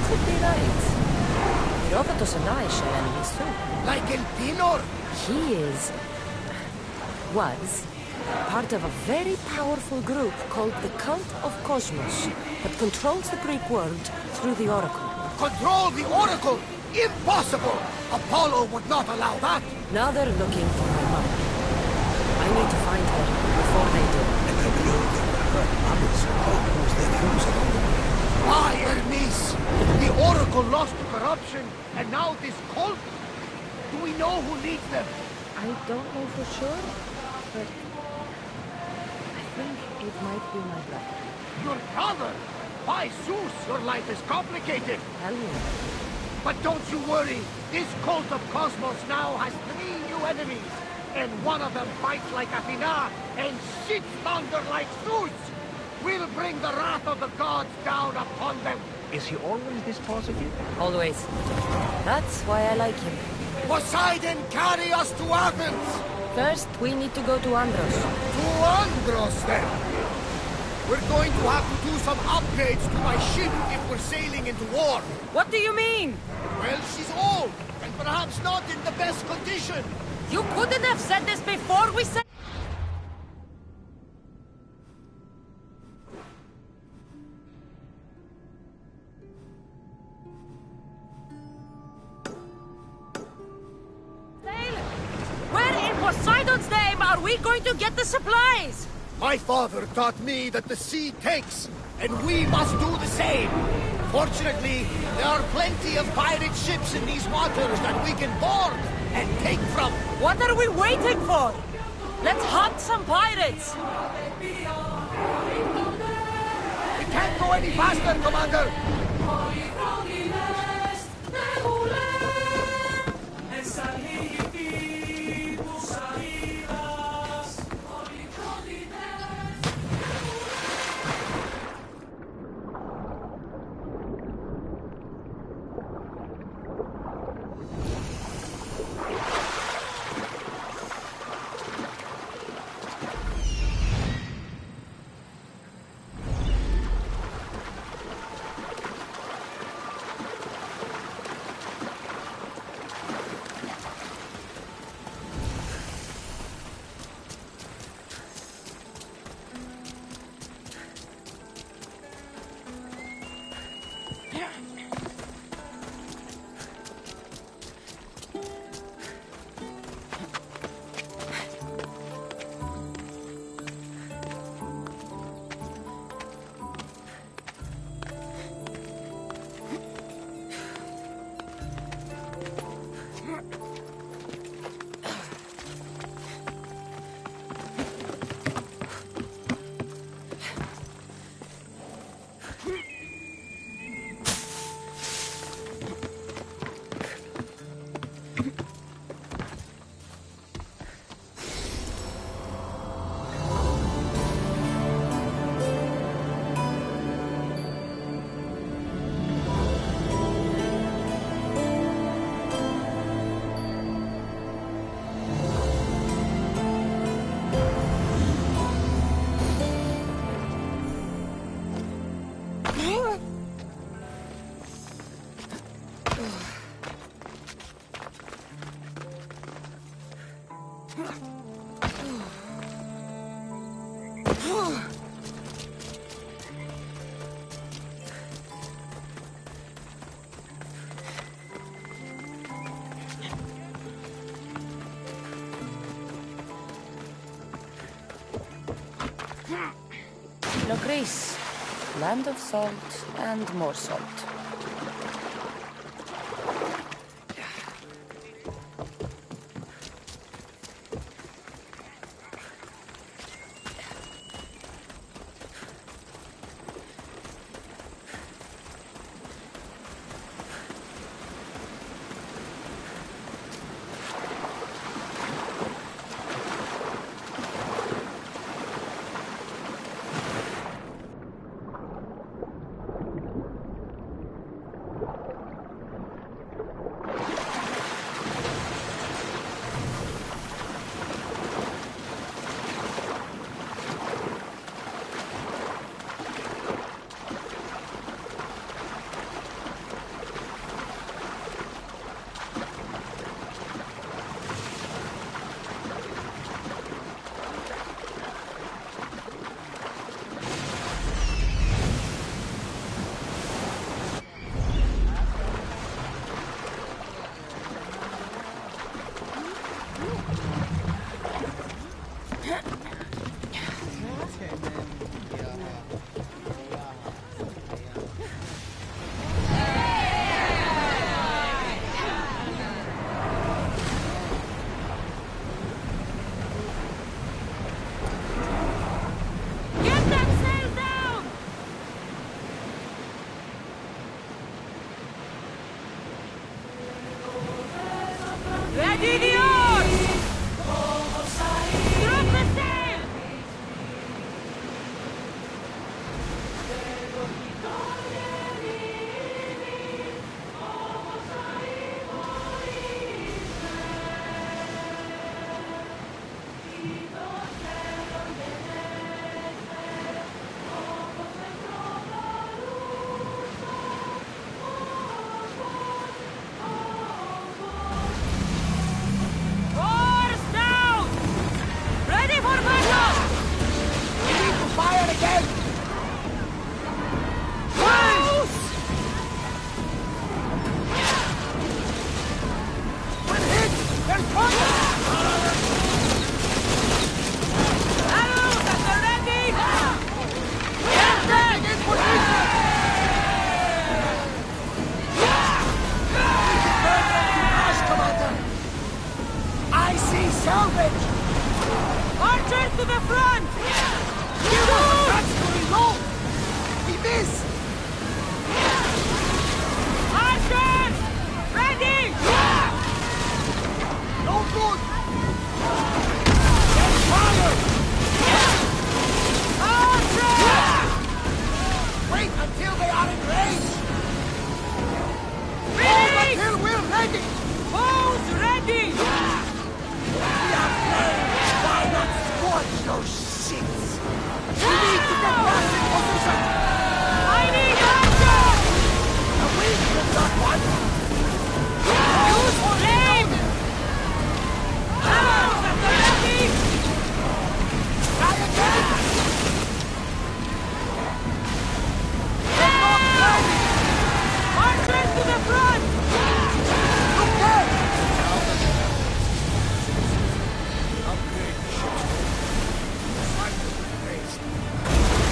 could be right. Herodotus and I share enemies too. Like El Pinor? He was part of a very powerful group called the Cult of Cosmos that controls the Greek world through the Oracle. Control the Oracle? Impossible! Apollo would not allow that! Now they're looking for my mother. I need to find her before they do. Why, Hermes? The Oracle lost to corruption, and now this cult? Do we know who leads them? I don't know for sure, but I think it might be my brother. Your brother? By Zeus, your life is complicated. Tell me. But don't you worry. This cult of Cosmos now has 3 new enemies. And one of them fights like Athena and shits thunder like Zeus. We'll bring the wrath of the gods down upon them. Is he always this positive? Always. That's why I like him. Poseidon, carry us to Athens! First, we need to go to Andros. To Andros, then! We're going to have to do some upgrades to my ship if we're sailing into war. What do you mean? Well, she's old, and perhaps not in the best condition. You couldn't have said this before we said... Where in Poseidon's name are we going to get the supplies? My father taught me that the sea takes, and we must do the same. Fortunately, there are plenty of pirate ships in these waters that we can board and take from. What are we waiting for? Let's hunt some pirates! We can't go any faster, Commander! No, Greece. Land of salt and more salt. to the front! Give us a chance to reload! We missed! Archers! Ready! No good! Get fire! Archers! Wait until they are in range! Hold Ready! until we're ready! Bows ready! We are playing! Why not squash those shits? We need to get back in position! I need archers! A weak is not one! Use flame! Arrows at the ready! Try again! Archers to the front! Okay! Upgrade the ship. Fight with the base.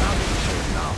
Now we shoot now.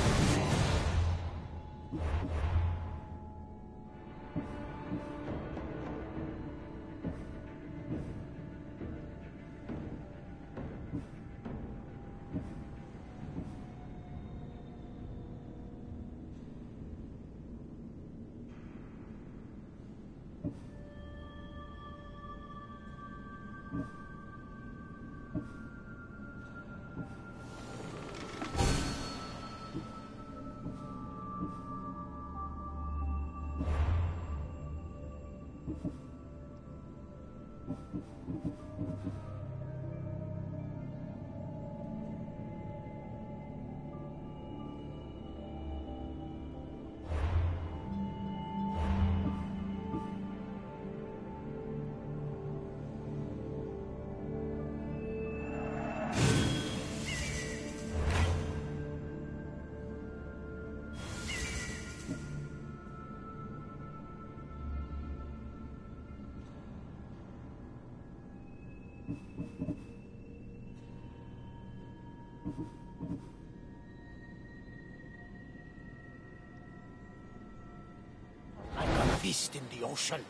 Like a beast in the ocean.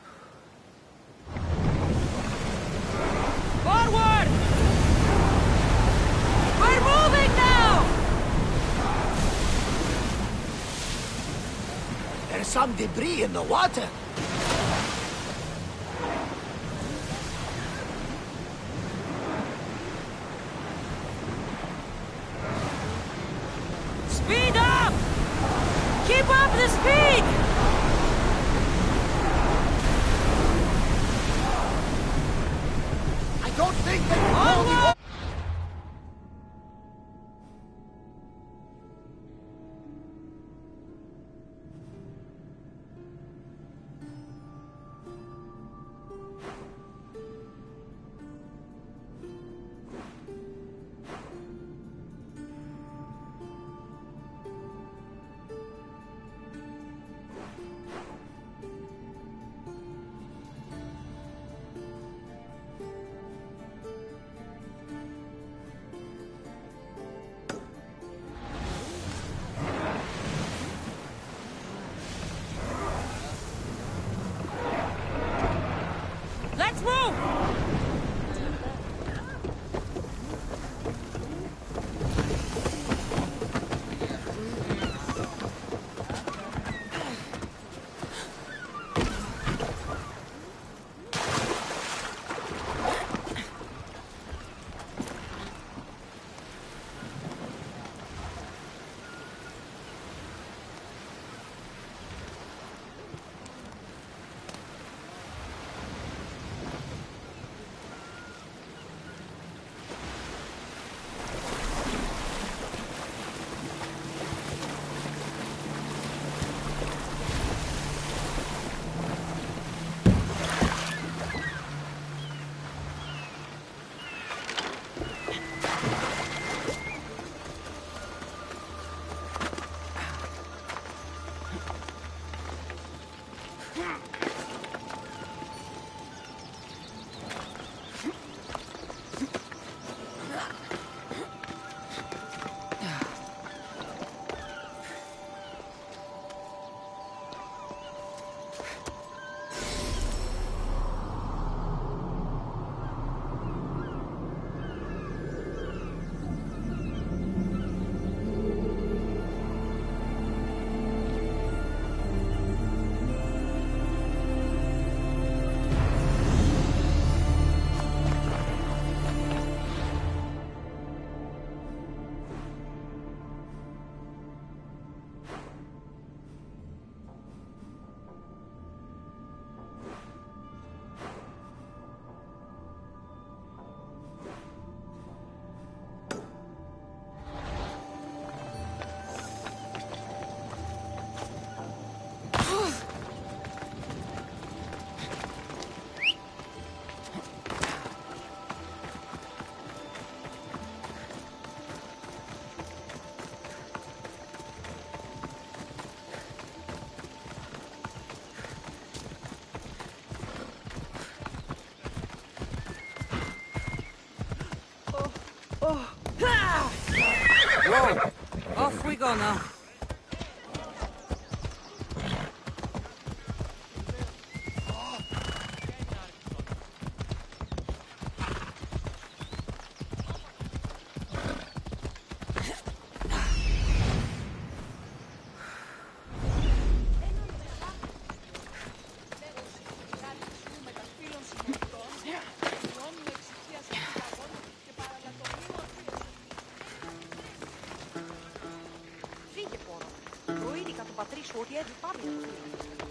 Forward! We're moving now! There's some debris in the water. Speed up! Keep up the speed! I don't think they can hold the... Onward! Let's move! Whoa! Off we go now. Φύγε, πόρο. Προείδηκα του πατρί σου ότι έτσι πάμε για το σπίτι.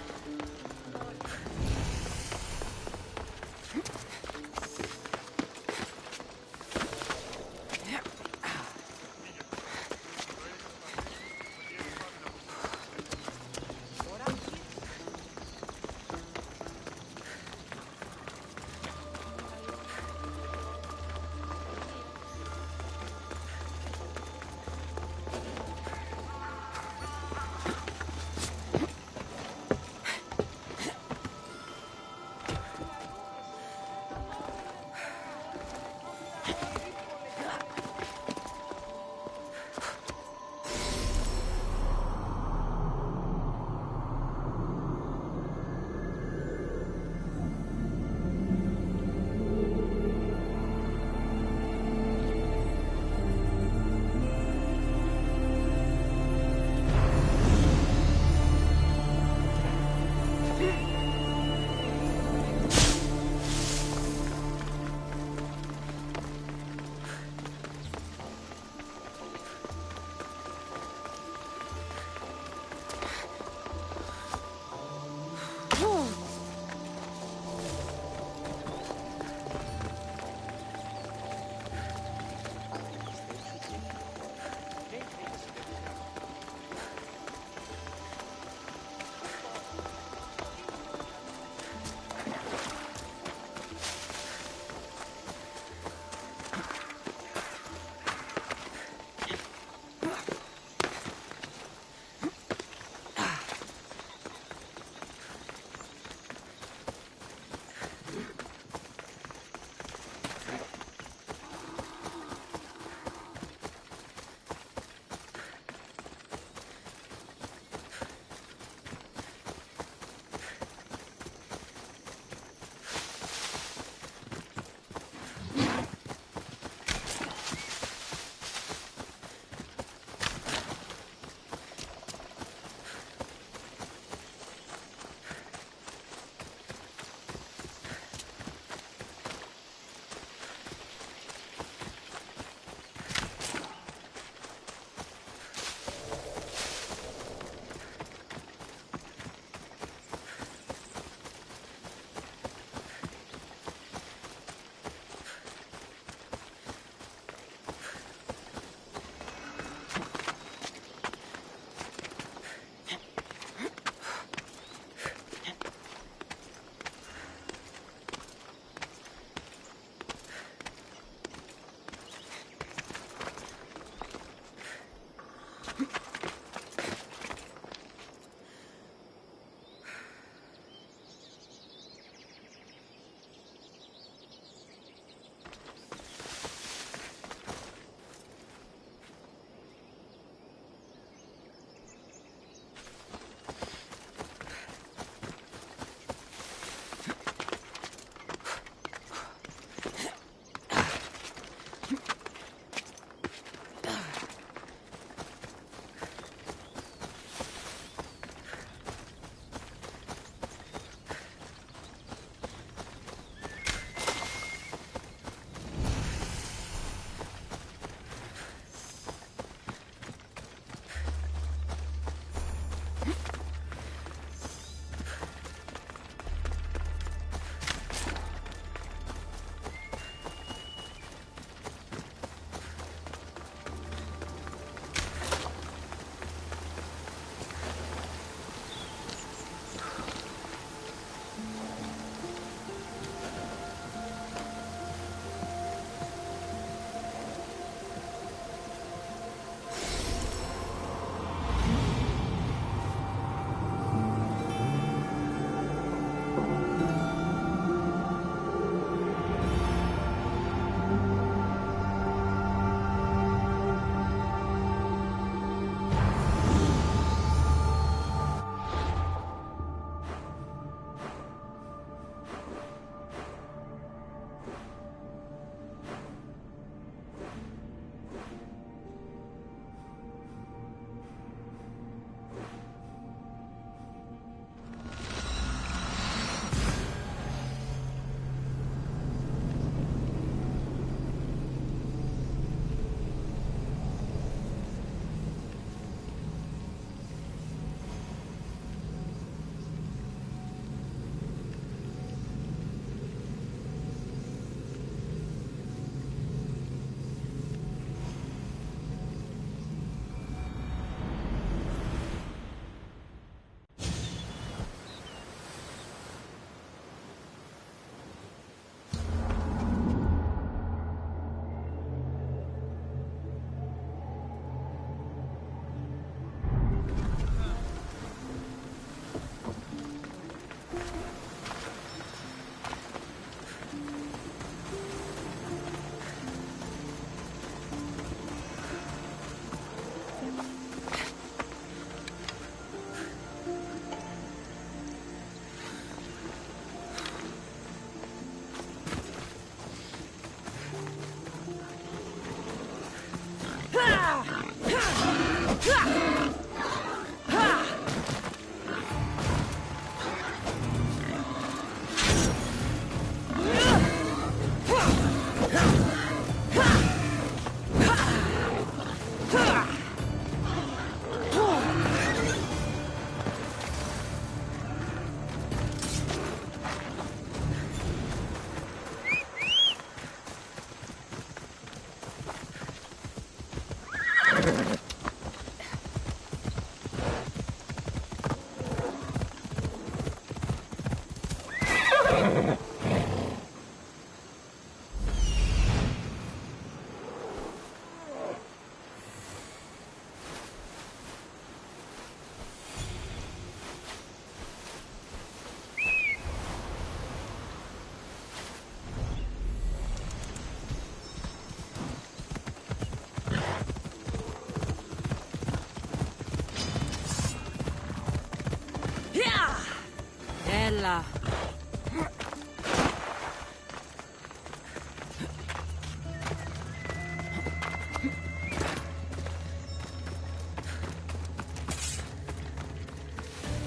Bella.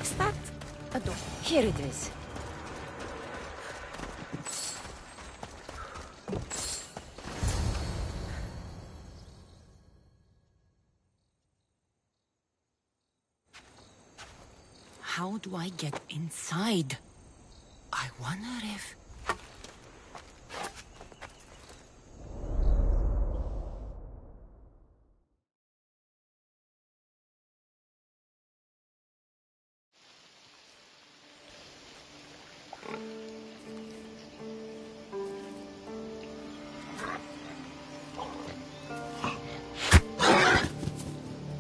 Is that a door? Here it is. How do I get inside? I wonder if...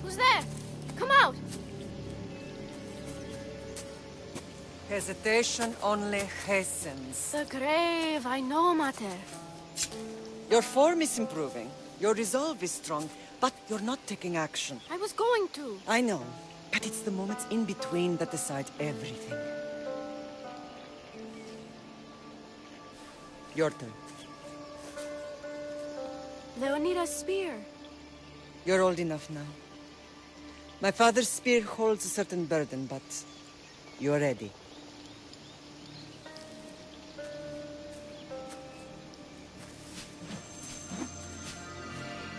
Who's there? Come out! Hesitation only hastens. The grave, I know, Mater. Your form is improving. Your resolve is strong, but you're not taking action. I was going to. I know, but it's the moments in between that decide everything. Your turn. Leonida's spear. You're old enough now. My father's spear holds a certain burden, but you're ready.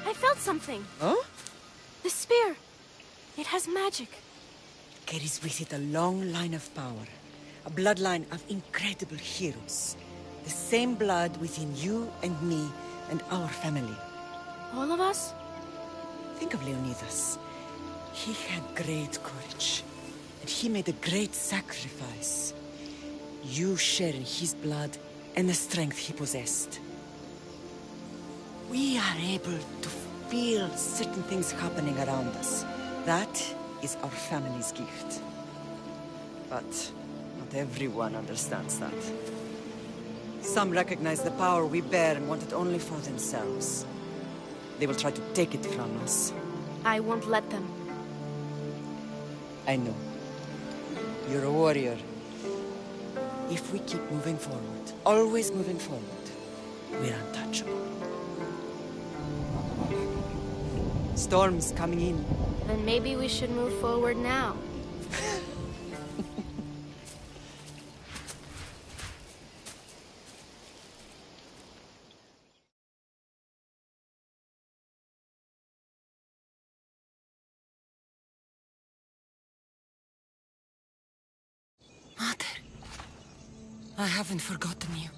I felt something. Huh? The spear. It has magic. Carries with it a long line of power. A bloodline of incredible heroes. The same blood within you and me and our family. All of us? Think of Leonidas. He had great courage. And he made a great sacrifice. You share in his blood and the strength he possessed. We are able to feel certain things happening around us. That is our family's gift. But not everyone understands that. Some recognize the power we bear and want it only for themselves. They will try to take it from us. I won't let them. I know. You're a warrior. If we keep moving forward, always moving forward, we're untouchable. Storm's coming in. Then maybe we should move forward now. Mother, I haven't forgotten you.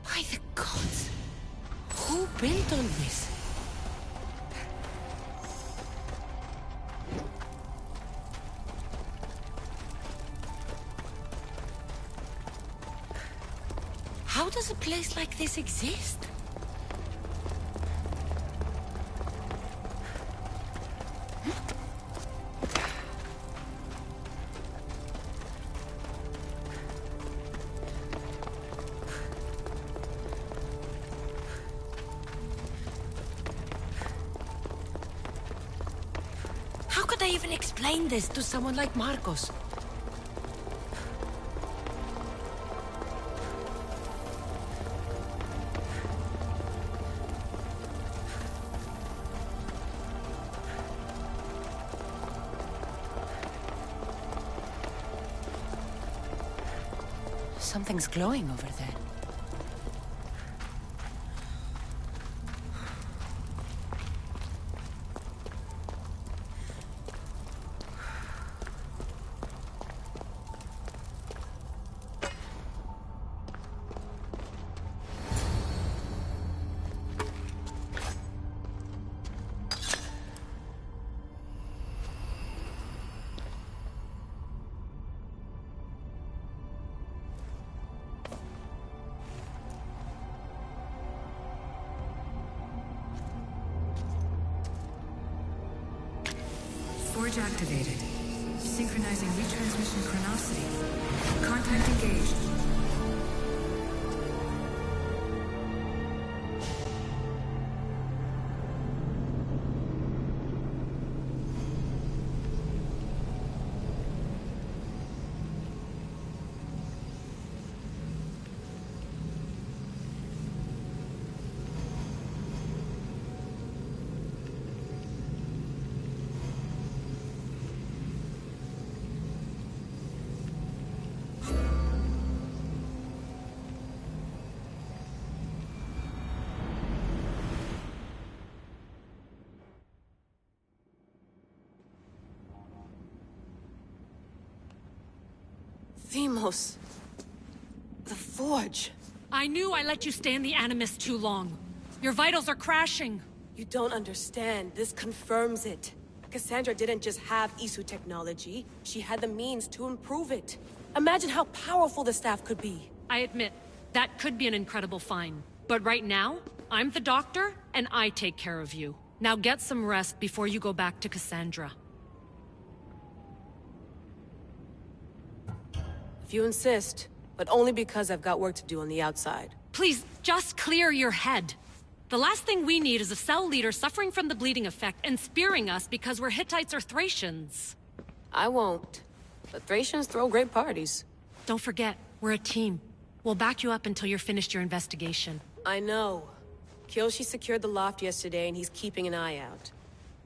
By the gods! Who built all this? How does a place like this exist? How could I even explain this to someone like Marcos? Something's glowing over there. Forge activated. Synchronizing retransmission chronicity. Contact engaged. Themos. The Forge. I knew I let you stay in the Animus too long. Your vitals are crashing. You don't understand. This confirms it. Cassandra didn't just have Isu technology. She had the means to improve it. Imagine how powerful the staff could be. I admit, that could be an incredible find. But right now, I'm the doctor, and I take care of you. Now get some rest before you go back to Cassandra. If you insist, but only because I've got work to do on the outside. Please, just clear your head. The last thing we need is a cell leader suffering from the bleeding effect and spearing us because we're Hittites or Thracians. I won't. The Thracians throw great parties. Don't forget, we're a team. We'll back you up until you're finished your investigation. I know. Kiyoshi secured the loft yesterday and he's keeping an eye out.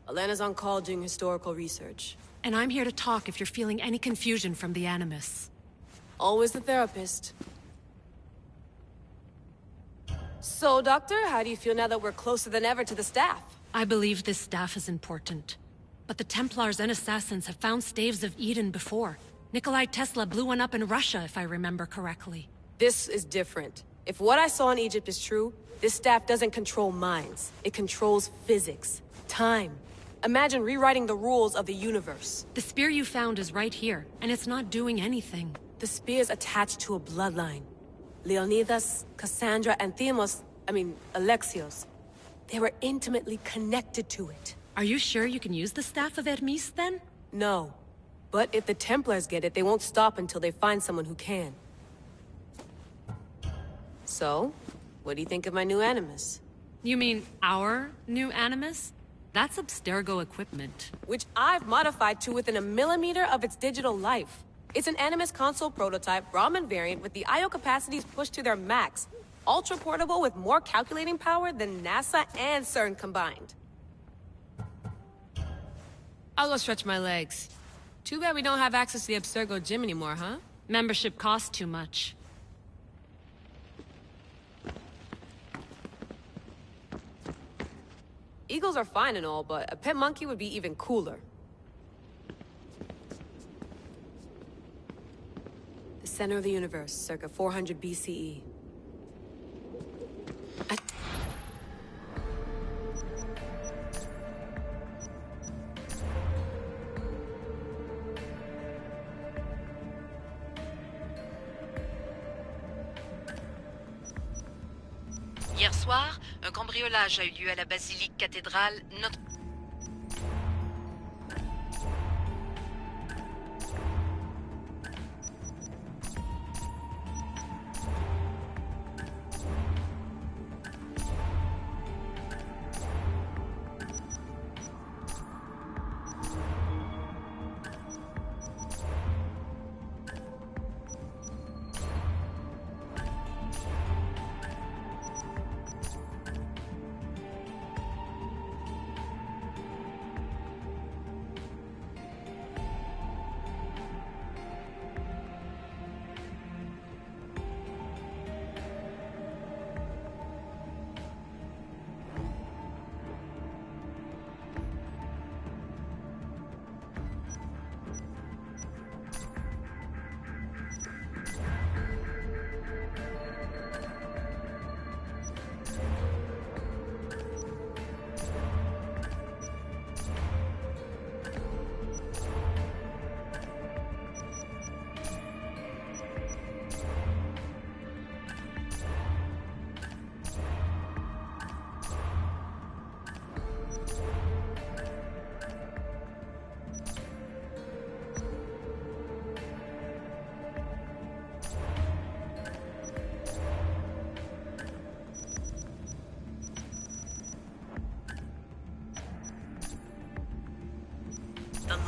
Elena's on call doing historical research. And I'm here to talk if you're feeling any confusion from the Animus. Always the therapist. So, Doctor, how do you feel now that we're closer than ever to the staff? I believe this staff is important. But the Templars and Assassins have found staves of Eden before. Nikolai Tesla blew one up in Russia, if I remember correctly. This is different. If what I saw in Egypt is true, this staff doesn't control minds. It controls physics, time. Imagine rewriting the rules of the universe. The spear you found is right here, and it's not doing anything. The spear's attached to a bloodline. Leonidas, Cassandra, and Alexios. They were intimately connected to it. Are you sure you can use the Staff of Hermes, then? No. But if the Templars get it, they won't stop until they find someone who can. So, what do you think of my new Animus? You mean our new Animus? That's Abstergo equipment. Which I've modified to within a millimeter of its digital life. It's an Animus console prototype, Brahmin variant with the I/O capacities pushed to their max. Ultra portable with more calculating power than NASA and CERN combined. I'll go stretch my legs. Too bad we don't have access to the Abstergo gym anymore, huh? Membership costs too much. Eagles are fine and all, but a pet monkey would be even cooler. The center of the universe, circa 400 BCE. Hier soir, un cambriolage a eu lieu à la basilique cathédrale Notre...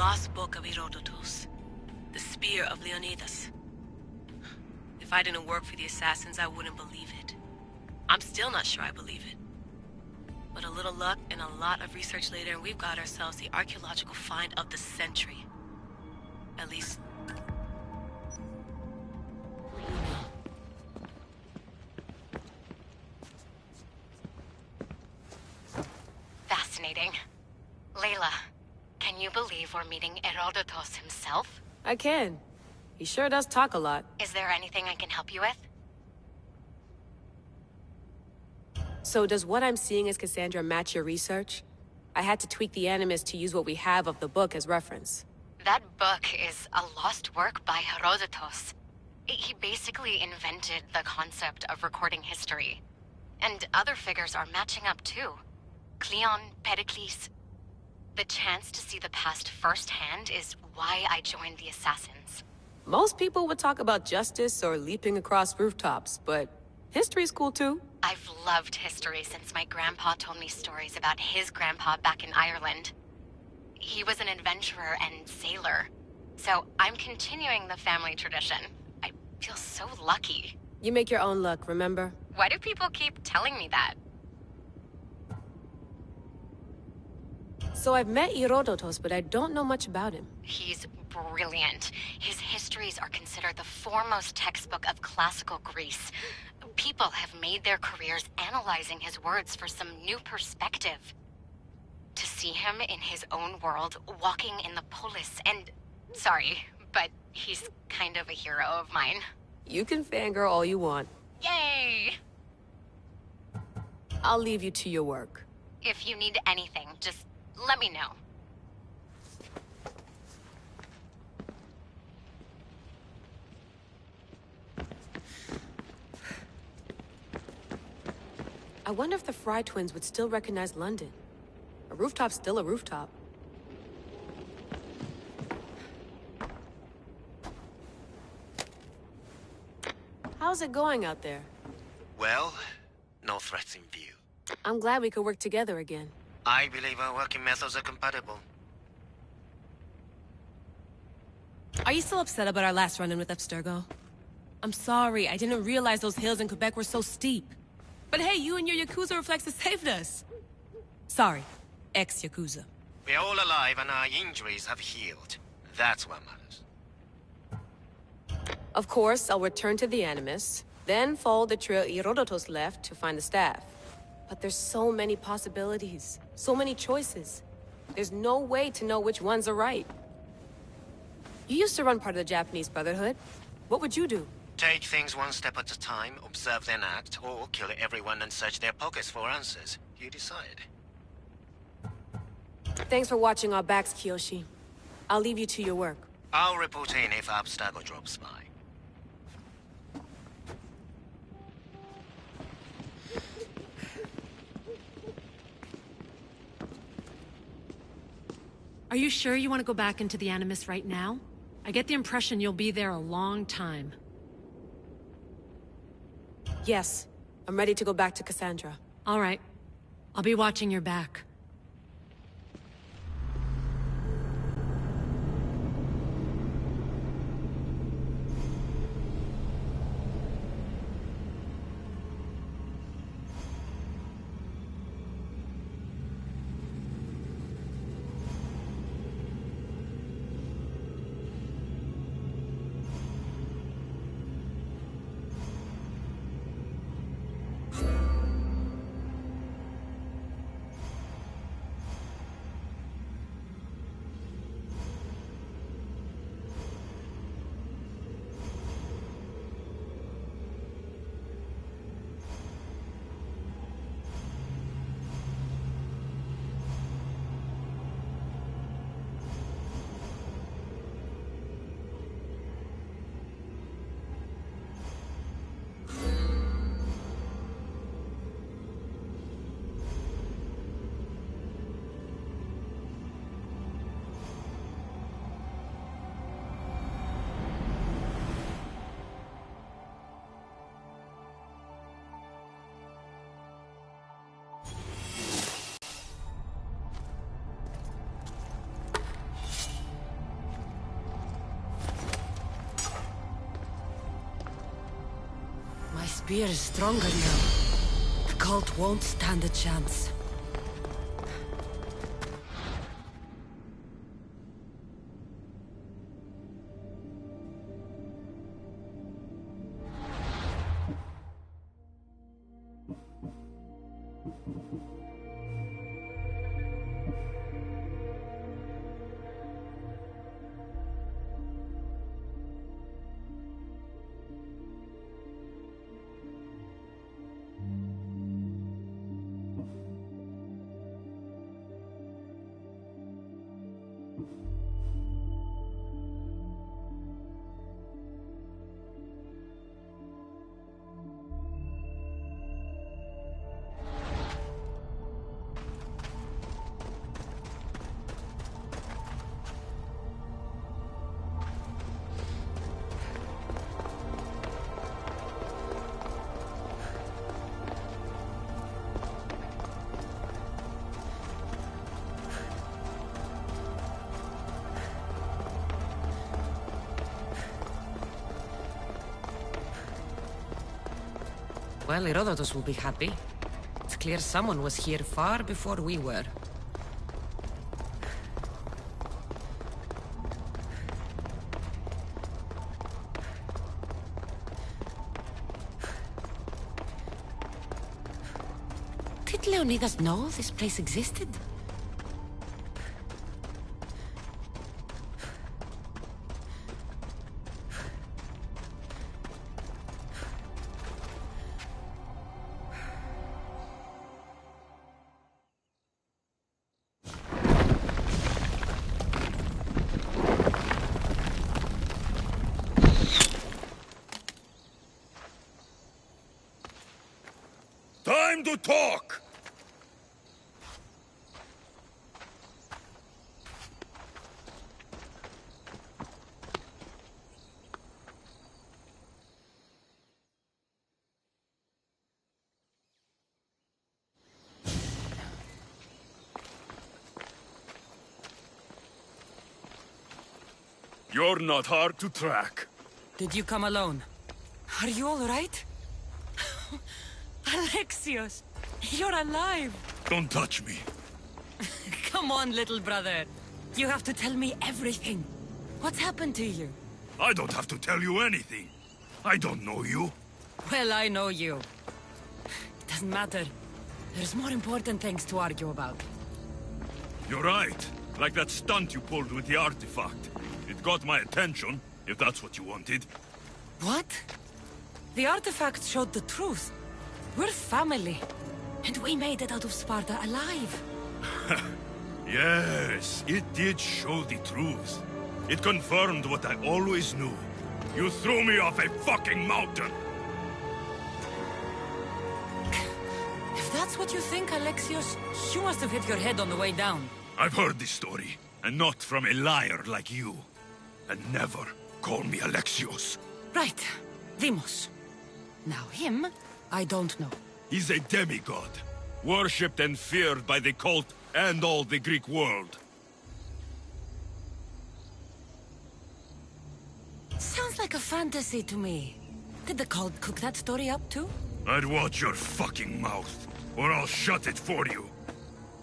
lost book of Herodotus. The Spear of Leonidas. If I didn't work for the assassins, I wouldn't believe it. I'm still not sure I believe it. But a little luck and a lot of research later, and we've got ourselves the archaeological find of the century. At least... Fascinating. Layla, can you believe we're meeting Herodotus himself? I can. He sure does talk a lot. Is there anything I can help you with? So does what I'm seeing as Cassandra match your research? I had to tweak the Animus to use what we have of the book as reference. That book is a lost work by Herodotus. He basically invented the concept of recording history. And other figures are matching up too. Cleon, Pericles. The chance to see the past firsthand is why I joined the Assassins. Most people would talk about justice or leaping across rooftops, but history's cool too. I've loved history since my grandpa told me stories about his grandpa back in Ireland. He was an adventurer and sailor. So I'm continuing the family tradition. I feel so lucky. You make your own luck, remember? Why do people keep telling me that? So I've met Herodotus, but I don't know much about him. He's brilliant. His histories are considered the foremost textbook of classical Greece. People have made their careers analyzing his words for some new perspective. To see him in his own world, walking in the polis, and... Sorry, but he's kind of a hero of mine. You can fangirl all you want. Yay! I'll leave you to your work. If you need anything, just let me know. I wonder if the Fry twins would still recognize London. A rooftop's still a rooftop. How's it going out there? Well, no threats in view. I'm glad we could work together again. I believe our working methods are compatible. Are you still upset about our last run-in with Abstergo? I'm sorry, I didn't realize those hills in Quebec were so steep. But hey, you and your Yakuza reflexes saved us. Sorry, ex-Yakuza. We're all alive and our injuries have healed. That's what matters. Of course, I'll return to the Animus, then follow the trail Herodotus left to find the staff. But there's so many possibilities, so many choices. There's no way to know which ones are right. You used to run part of the Japanese Brotherhood. What would you do? Take things one step at a time, observe then act, or kill everyone and search their pockets for answers. You decide. Thanks for watching our backs, Kiyoshi. I'll leave you to your work. I'll report in if Abstergo drops by. Are you sure you want to go back into the Animus right now? I get the impression you'll be there a long time. Yes, I'm ready to go back to Cassandra. All right. I'll be watching your back. spear is stronger now. The cult won't stand a chance. Well, Herodotus will be happy. It's clear someone was here far before we were. Did Leonidas know this place existed? Time to talk! You're not hard to track. Did you come alone? Are you all right? Alexios, you're alive! Don't touch me. Come on, little brother. You have to tell me everything. What's happened to you? I don't have to tell you anything. I don't know you. Well, I know you. It doesn't matter. There's more important things to argue about. You're right. Like that stunt you pulled with the artifact. It got my attention, if that's what you wanted. What? The artifact showed the truth. We're family. And we made it out of Sparta alive. Yes, it did show the truth. It confirmed what I always knew. You threw me off a fucking mountain! If that's what you think, Alexios, you must have hit your head on the way down. I've heard this story, and not from a liar like you. And never call me Alexios. Right. Deimos. Now him, I don't know. He's a demigod, worshipped and feared by the cult and all the Greek world. Sounds like a fantasy to me. Did the cult cook that story up too? I'd watch your fucking mouth, or I'll shut it for you.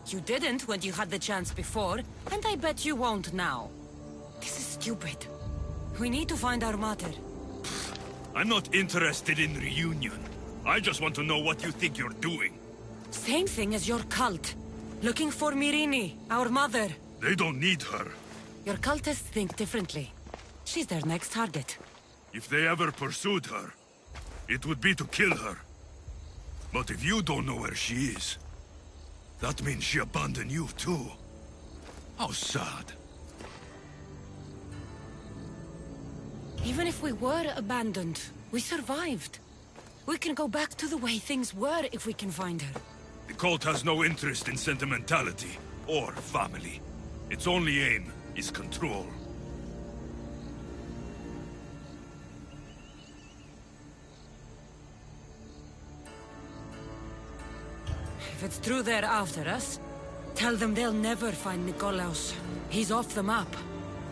You didn't when you had the chance before, and I bet you won't now. This is stupid. We need to find our mother. I'm not interested in reunion. I just want to know what you think you're doing. Same thing as your cult. Looking for Myrine, our mother. They don't need her. Your cultists think differently. She's their next target. If they ever pursued her, it would be to kill her. But if you don't know where she is, that means she abandoned you too. How sad. Even if we were abandoned, we survived. We can go back to the way things were if we can find her. The cult has no interest in sentimentality or family. Its only aim is control. If it's true they're after us, tell them they'll never find Nikolaos. He's off the map.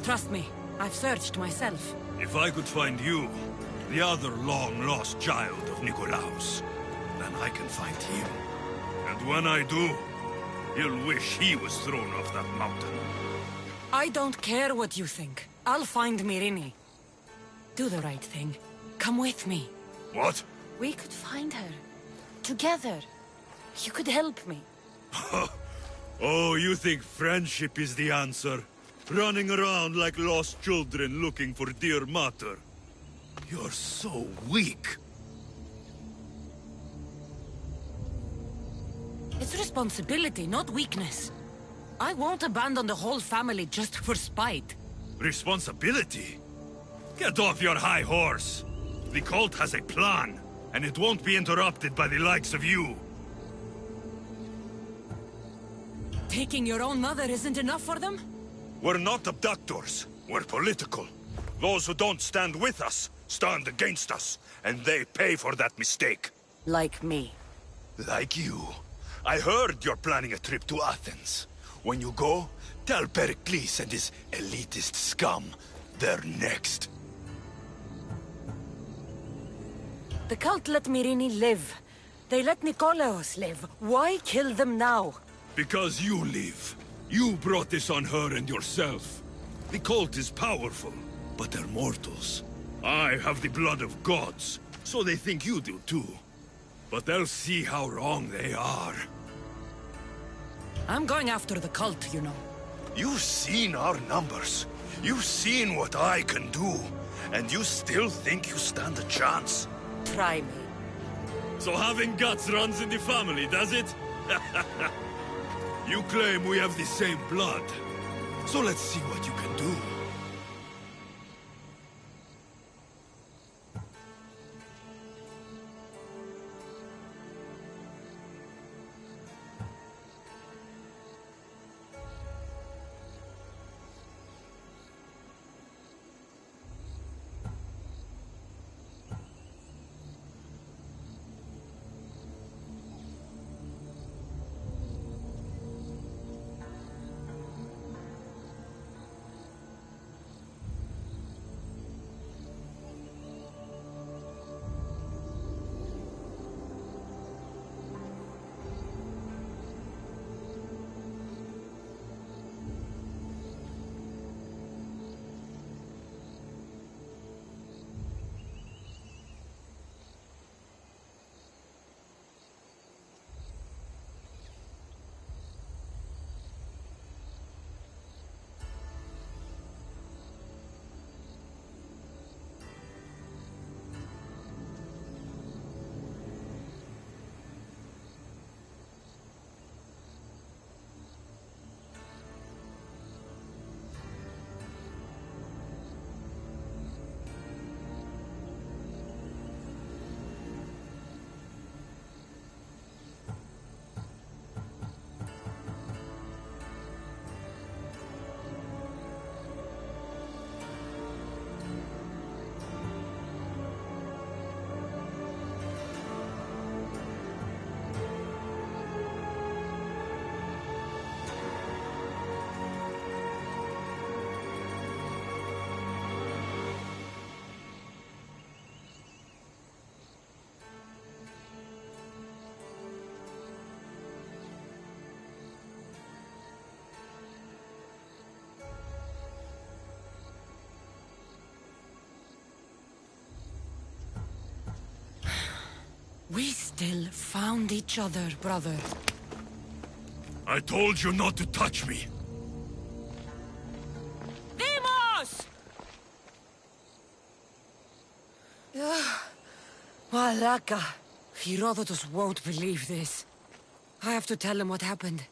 Trust me, I've searched myself. If I could find you, The other long-lost child of Nikolaus. Then I can find him. And when I do, he'll wish he was thrown off that mountain. I don't care what you think. I'll find Myrini. Do the right thing. Come with me. What? We could find her. Together. You could help me. Oh, you think friendship is the answer? Running around like lost children looking for dear mater. You're so weak. It's responsibility, not weakness. I won't abandon the whole family just for spite. Responsibility? Get off your high horse. The cult has a plan, and it won't be interrupted by the likes of you. Taking your own mother isn't enough for them? We're not abductors. We're political. Those who don't stand with us stand against us, and they pay for that mistake. Like me. Like you. I heard you're planning a trip to Athens. When you go, tell Pericles and his elitist scum they're next. The cult let Myrini live. They let Nikolaos live. Why kill them now? Because you live. You brought this on her and yourself. The cult is powerful, but they're mortals. I have the blood of gods, so they think you do too. But they'll see how wrong they are. I'm going after the cult, you know. You've seen our numbers. You've seen what I can do. And you still think you stand a chance? Try me. So having guts runs in the family, does it? You claim we have the same blood. So let's see what you can do. We still found each other, brother. I told you not to touch me. Demos! Malaka. Herodotus won't believe this. I have to tell him what happened.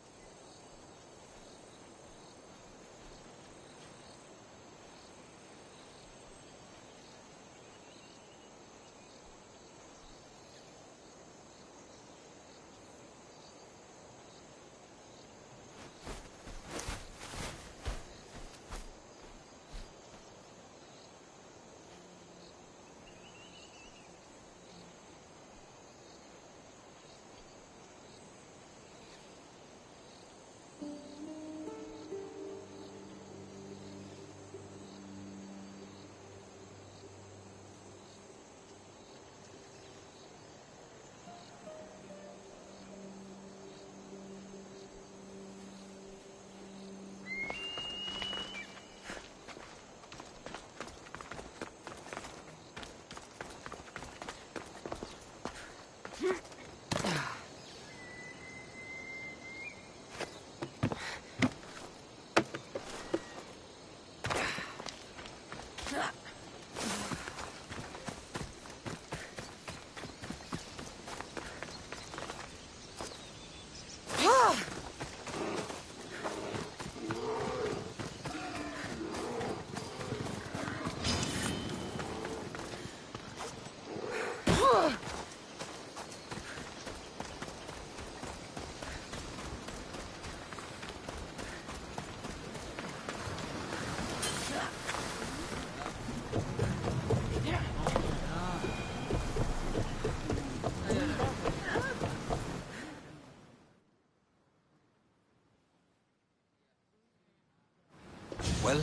Well,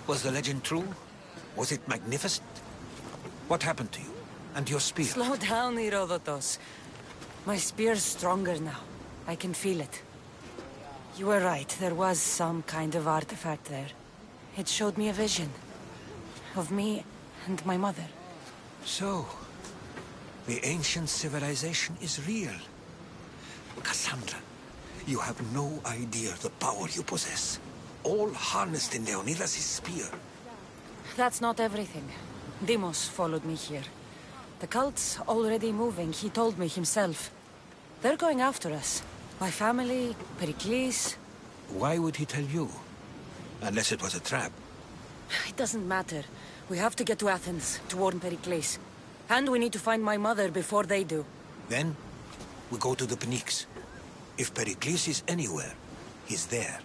was the legend true? Was it magnificent? What happened to you? And your spear? Slow down, Herodotus. My spear's stronger now. I can feel it. You were right, there was some kind of artifact there. It showed me a vision. Of me and my mother. So, the ancient civilization is real. Cassandra, you have no idea the power you possess. All harnessed in Leonidas' spear. That's not everything. Deimos followed me here. The cult's already moving, he told me himself. They're going after us. My family, Pericles. Why would he tell you? Unless it was a trap. It doesn't matter. We have to get to Athens, to warn Pericles. And we need to find my mother before they do. Then, we go to the Pnyx. If Pericles is anywhere, he's there.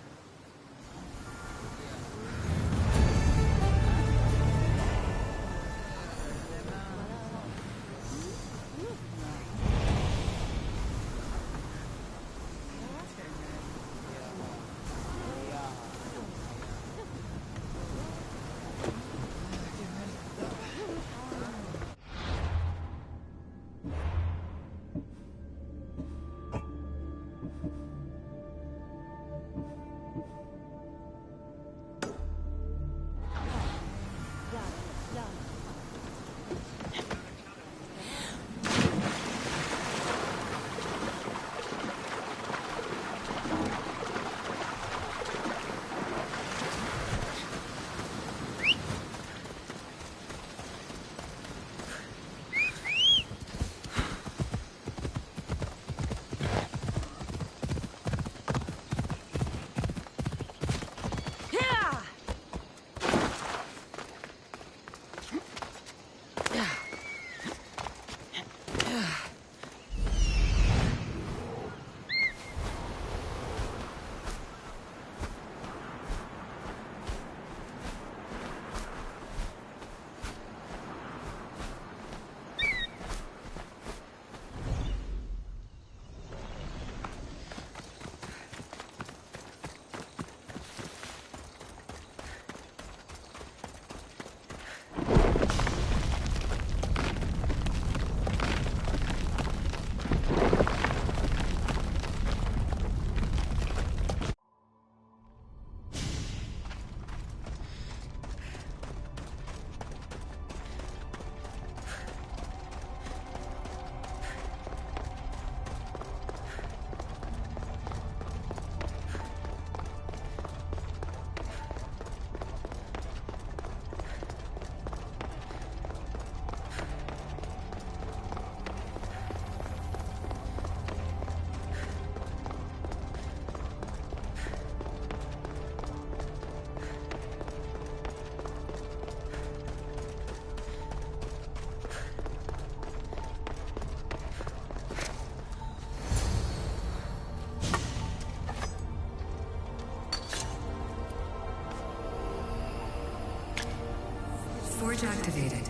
Forge activated.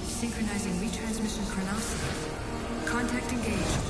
Synchronizing retransmission chronicity. Contact engaged.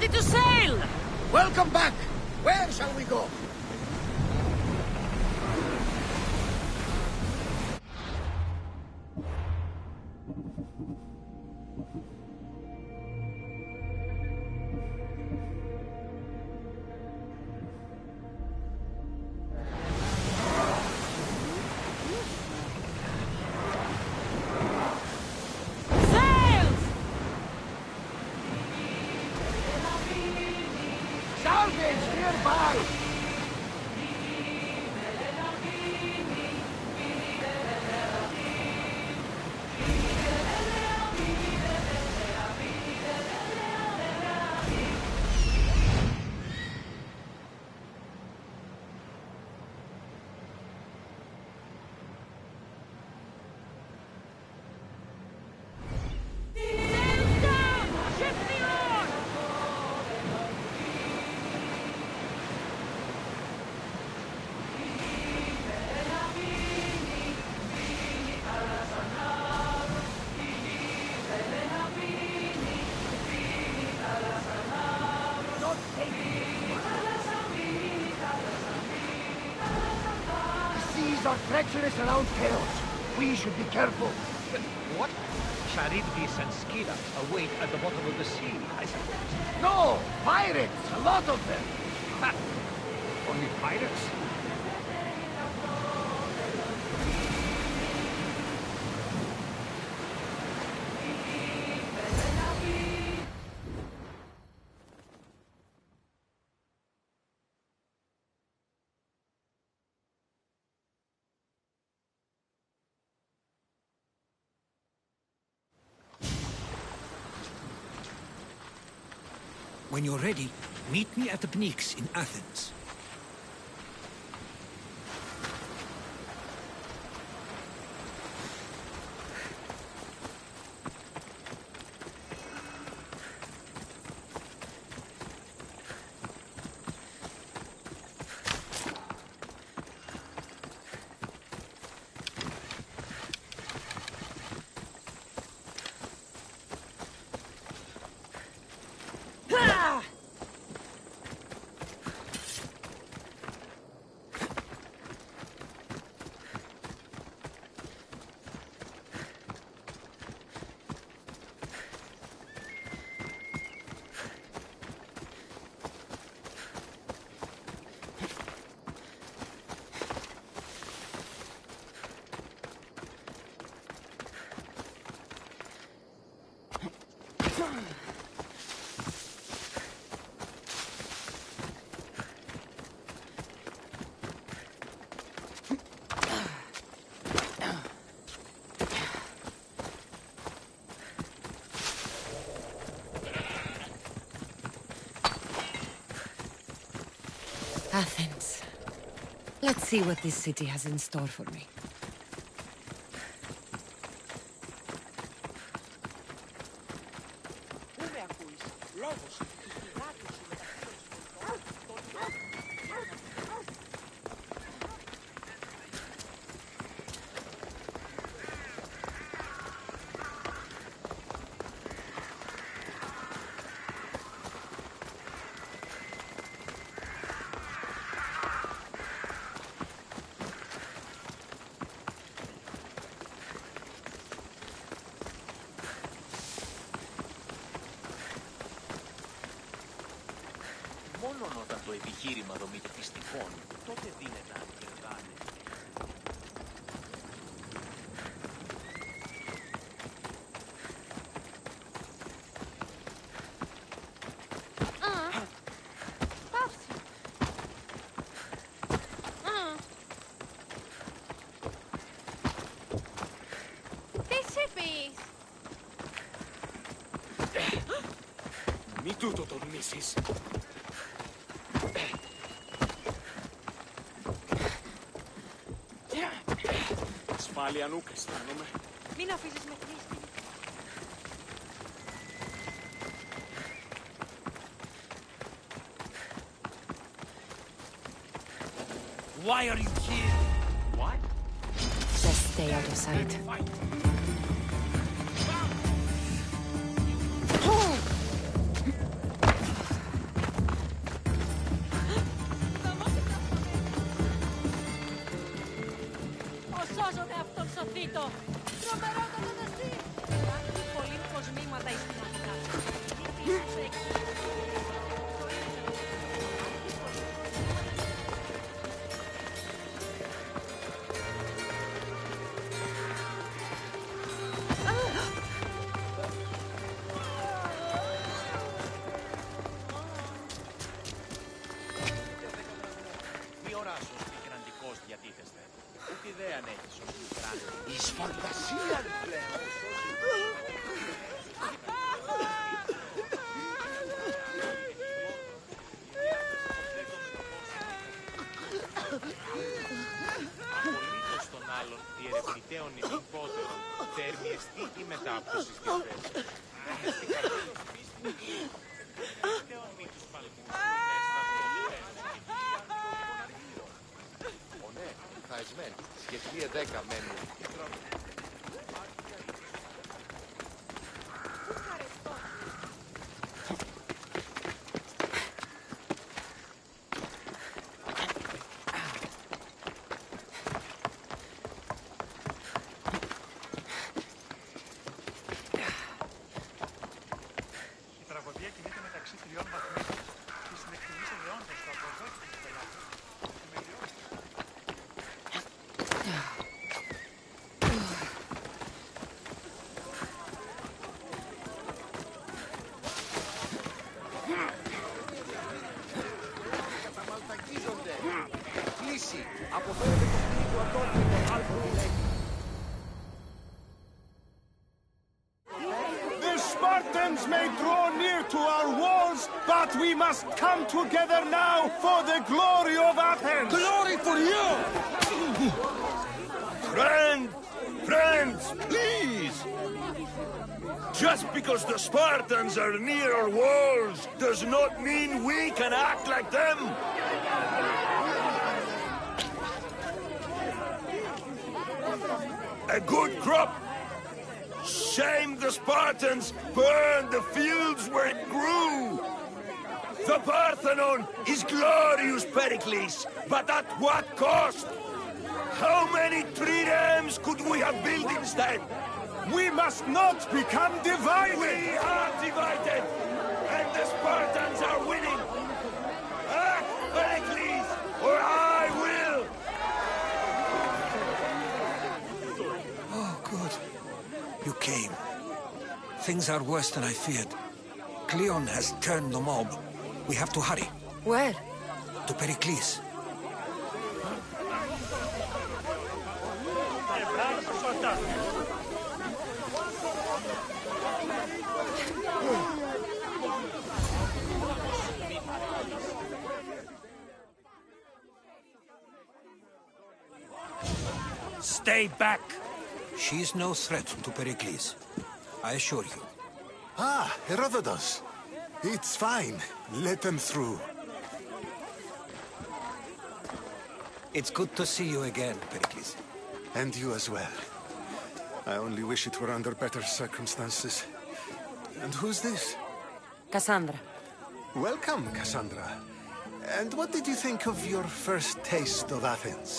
ready to sail! Welcome back! Where shall we go? Salvage nearby! Are treacherous around chaos. We should be careful. But what? Charybdis and Scylla await at the bottom of the sea, I suppose. No! Pirates! A lot of them! Ha! Only pirates? When you're ready, meet me at the Pnyx in Athens. Athens. Let's see what this city has in store for me. Μόνον όταν το επιχείρημα δομείται πιστικών, τότε δίνεται αν κερδάνε. Μη τούτο τολμήσεις. Ασφάλεια νουκ αισθάνομαι. Μην αφήσεις με κρίστη. Why are you here? What? Just stay out of sight. Ατιμόρυτο! Τρομερό το δεδοστή! Κάτι πολύ κοσμήματα εις την Μη οράσως πικραντικός διατίθεστε. Ούτε ιδέα αν έχεις ως του κράνη. Εις φαντασίαν πλέον. Απολύτως των άλλων διερευνητέων ημιπότερων θερμιεστεί η μετάπτωση στη θέση. Στην καρδία της πίστης διερευνητέων μη τους παλμούς Ναι, θα εσμέν. Σχετλίε 10 μένουν. Η τραγωδία κινείται μεταξύ τριών βαθμών και συνεκτιμής ελαιόντας το αποδόκιμο του πελάτη. Καταμαλτακίζονται. Κλείσει. Αποφέρετε το σπίτι του Αντώνη με τον άλφο του λέγει. The Spartans may draw near to our walls, but we must come together now for the glory of Athens! Glory for you! Friends, please! Just because the Spartans are near our walls does not mean we can act like them! A good crop! Shame the Spartans burned the fields where it grew! The Parthenon is glorious, Pericles, but at what cost? How many triremes could we have built instead? We must not become divided! We are divided, and the Spartans are winning! Act, Pericles, or I will! Oh, good. You came. Things are worse than I feared. Cleon has turned the mob. We have to hurry. Where? To Pericles. Stay back! She's no threat to Pericles. I assure you. Ah, Herodotus. It's fine. Let them through. It's good to see you again, Pericles. And you as well. I only wish it were under better circumstances. And who's this? Cassandra. Welcome, Cassandra. And what did you think of your first taste of Athens?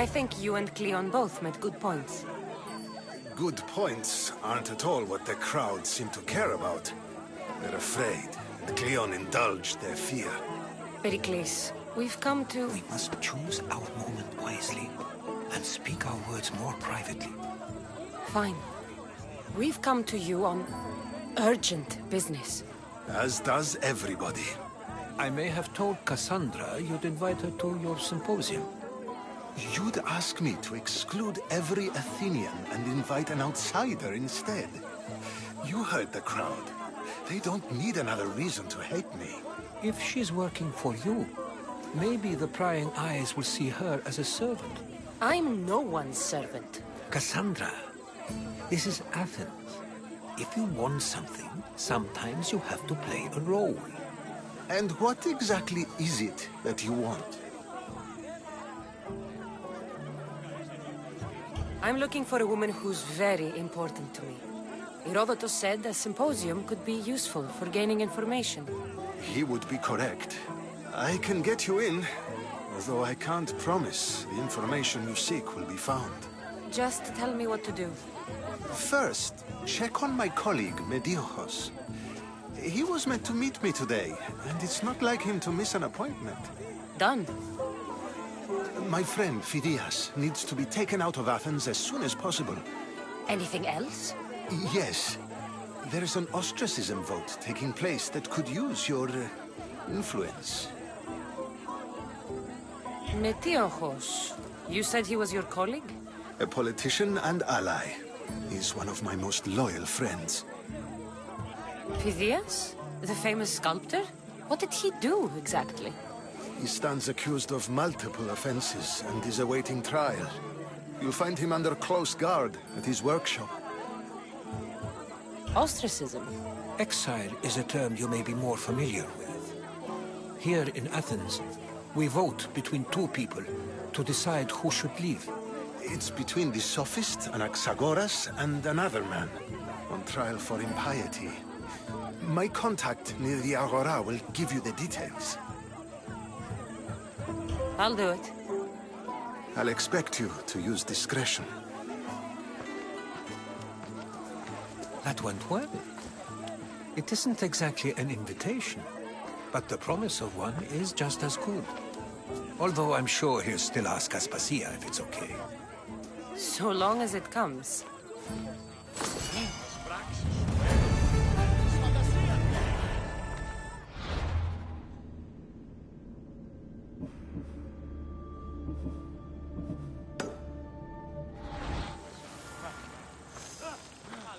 I think you and Cleon both made good points. Good points aren't at all what the crowd seem to care about. They're afraid, and Cleon indulged their fear. Pericles, we've come to... We must choose our moment wisely, and speak our words more privately. Fine. We've come to you on urgent business. As does everybody. I may have told Cassandra you'd invite her to your symposium. You'd ask me to exclude every Athenian and invite an outsider instead. You heard the crowd. They don't need another reason to hate me. If she's working for you, maybe the prying eyes will see her as a servant. I'm no one's servant. Cassandra, this is Athens. If you want something, sometimes you have to play a role. And what exactly is it that you want? I'm looking for a woman who's very important to me. Herodotus said a symposium could be useful for gaining information. He would be correct. I can get you in, although I can't promise the information you seek will be found. Just tell me what to do. First, check on my colleague, Mediojos. He was meant to meet me today, and it's not like him to miss an appointment. Done. My friend, Phidias, needs to be taken out of Athens as soon as possible. Anything else? Yes. There is an ostracism vote taking place that could use your influence. Metiochos. You said he was your colleague? A politician and ally. He's one of my most loyal friends. Phidias? The famous sculptor? What did he do, exactly? He stands accused of multiple offenses and is awaiting trial. You'll find him under close guard at his workshop. Ostracism? Exile is a term you may be more familiar with. Here in Athens, we vote between two people to decide who should leave. It's between the sophist, Anaxagoras, and another man, on trial for impiety. My contact near the Agora will give you the details. I'll do it. I'll expect you to use discretion. That went well. It isn't exactly an invitation, but the promise of one is just as good. Although I'm sure he'll still ask Aspasia if it's okay. So long as it comes.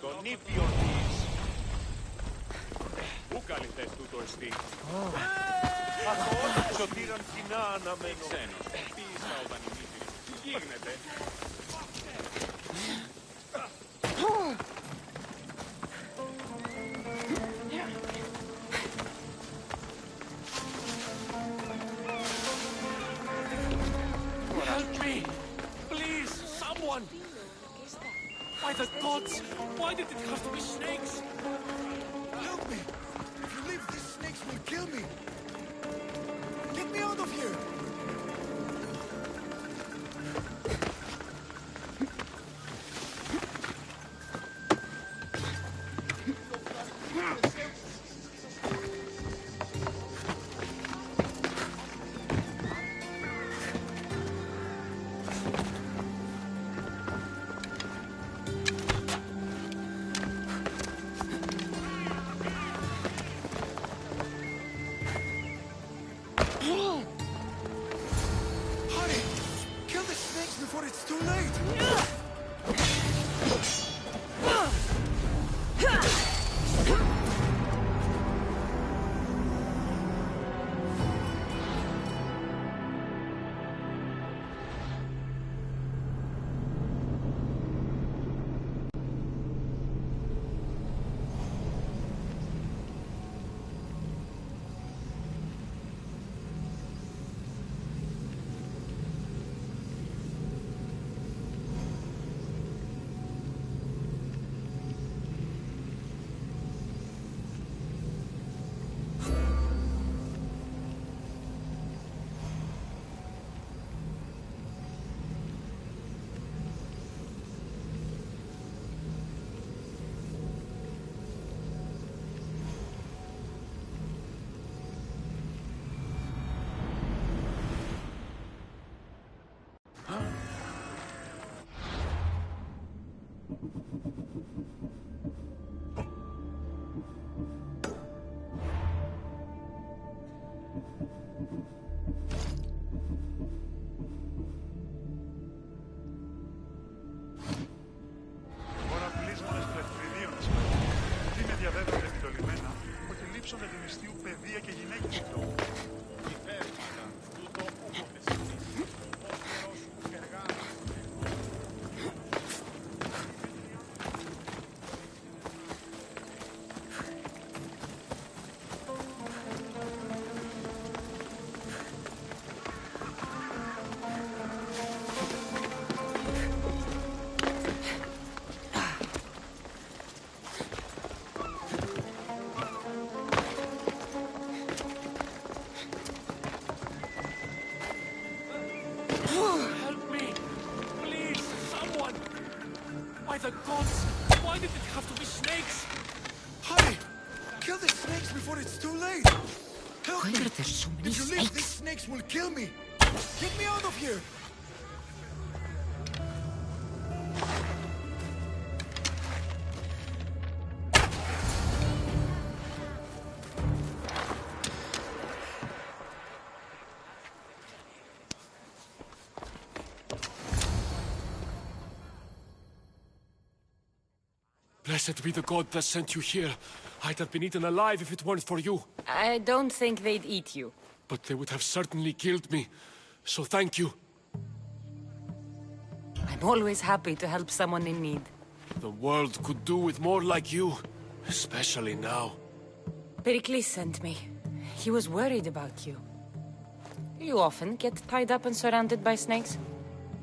Τον ήπιον της. Πού καλυφθες τούτο εστί. Αυτό σωτήραν κοινά αναμένω. Ξένος. Τι ίσα όταν η μύτη. Τι γίνεται. Help me! Please, someone! By the gods! Why did it have to be snakes? Help me! If you leave, these snakes will kill me! Get me out of here! Hurry! Kill the snakes before it's too late! Τώρα πλήσμονες πλευτριδίων της τι με διαβέβαιε επιτολμένα ότι λείψονται την ιστίου παιδεία και γυναίκες του τόπου. Υπέροχα, τούτο όποτε συνήθει, ο καιρός σου εργάζεται. did it have to be snakes? Hurry! Kill the snakes before it's too late! Help Why me! are there so many If you leave, these snakes? snakes will kill me! Get me out of here! Blessed be the god that sent you here. I'd have been eaten alive if it weren't for you. I don't think they'd eat you. But they would have certainly killed me. So thank you. I'm always happy to help someone in need. The world could do with more like you. Especially now. Pericles sent me. He was worried about you. You often get tied up and surrounded by snakes?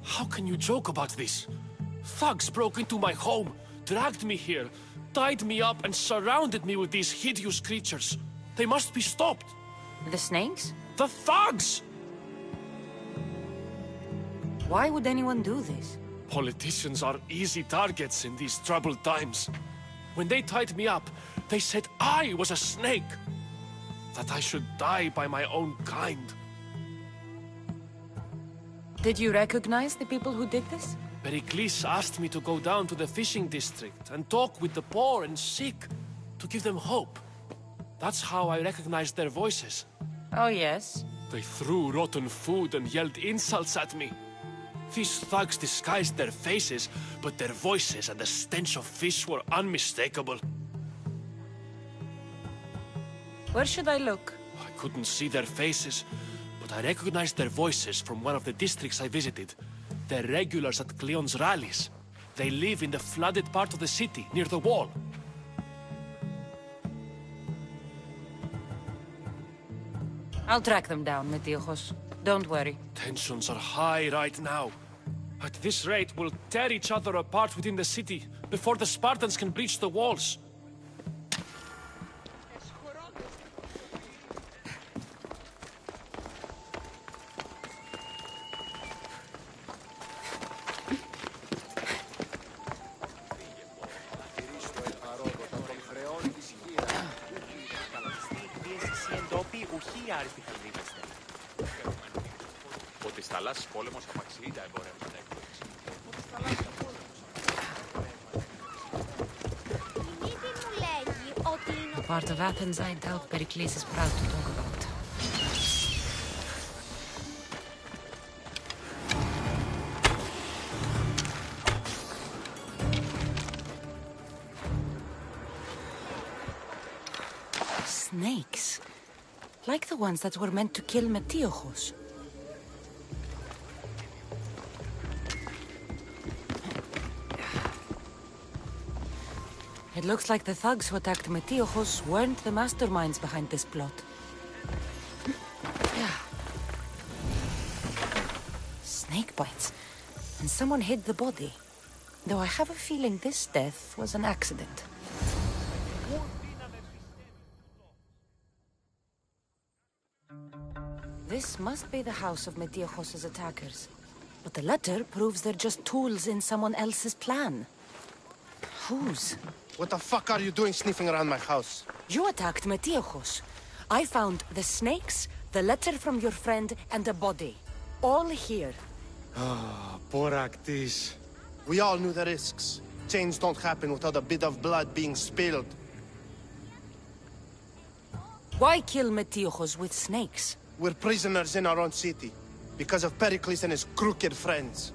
How can you joke about this? Thugs broke into my home, dragged me here, tied me up and surrounded me with these hideous creatures. They must be stopped. The snakes? The thugs! Why would anyone do this? Politicians are easy targets in these troubled times. When they tied me up, they said I was a snake. That I should die by my own kind. Did you recognize the people who did this? Pericles asked me to go down to the fishing district and talk with the poor and sick, to give them hope. That's how I recognized their voices. Oh, yes? They threw rotten food and yelled insults at me. These thugs disguised their faces, but their voices and the stench of fish were unmistakable. Where should I look? I couldn't see their faces, but I recognized their voices from one of the districts I visited. They're regulars at Cleon's rallies. They live in the flooded part of the city, near the wall. I'll track them down, Metiochos. Don't worry. Tensions are high right now. At this rate, we'll tear each other apart within the city, before the Spartans can breach the walls. The part of Athens I doubt Pericles is proud to talk about. Snakes. Like the ones that were meant to kill Metiochos. It looks like the thugs who attacked Metiochos weren't the masterminds behind this plot. Snake bites. And someone hid the body. Though I have a feeling this death was an accident. This must be the house of Metiochos' attackers. But the letter proves they're just tools in someone else's plan. Whose? What the fuck are you doing sniffing around my house? You attacked Metiochos. I found the snakes, the letter from your friend, and a body. All here. Ah, Boraktis. We all knew the risks. Change don't happen without a bit of blood being spilled. Why kill Metiochos with snakes? We're prisoners in our own city, because of Pericles and his crooked friends.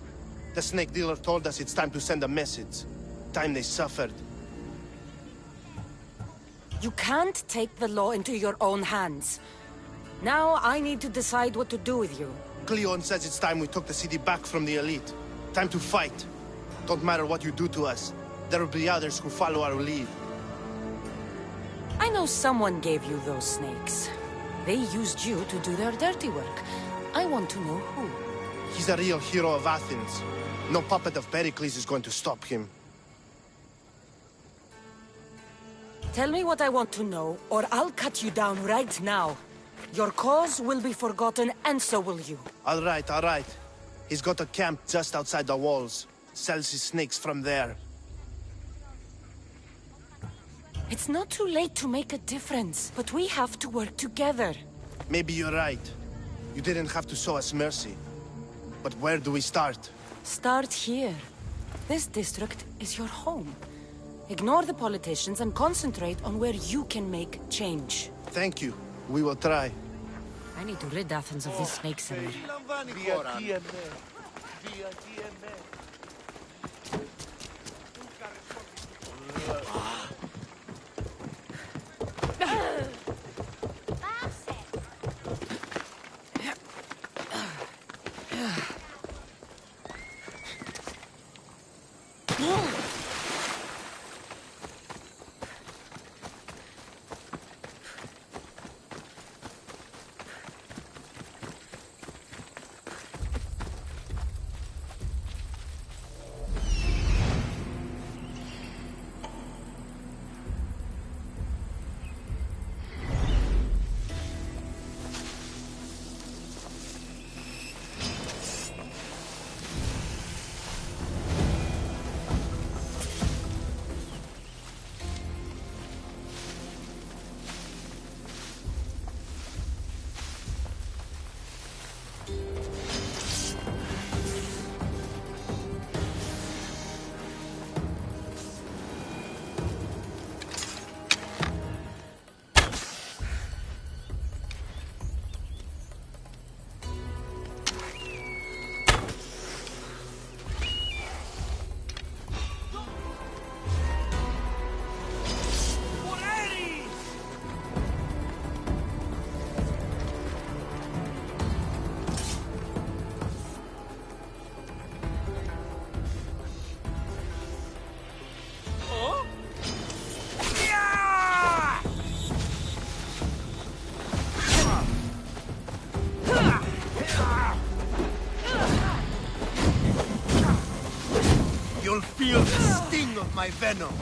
The snake dealer told us it's time to send a message. Time they suffered. You can't take the law into your own hands. Now I need to decide what to do with you. Cleon says it's time we took the city back from the elite. Time to fight. Don't matter what you do to us. There will be others who follow our lead. I know someone gave you those snakes. They used you to do their dirty work. I want to know who. He's a real hero of Athens. No puppet of Pericles is going to stop him. Tell me what I want to know, or I'll cut you down right now. Your cause will be forgotten, and so will you. All right. He's got a camp just outside the walls. Sells his snakes from there. It's not too late to make a difference, but we have to work together. Maybe you're right. You didn't have to show us mercy. But where do we start? Start here. This district is your home. Ignore the politicians and concentrate on where you can make change. Thank you. We will try. I need to rid Athens of these snakes in there. You'll feel the sting of my venom.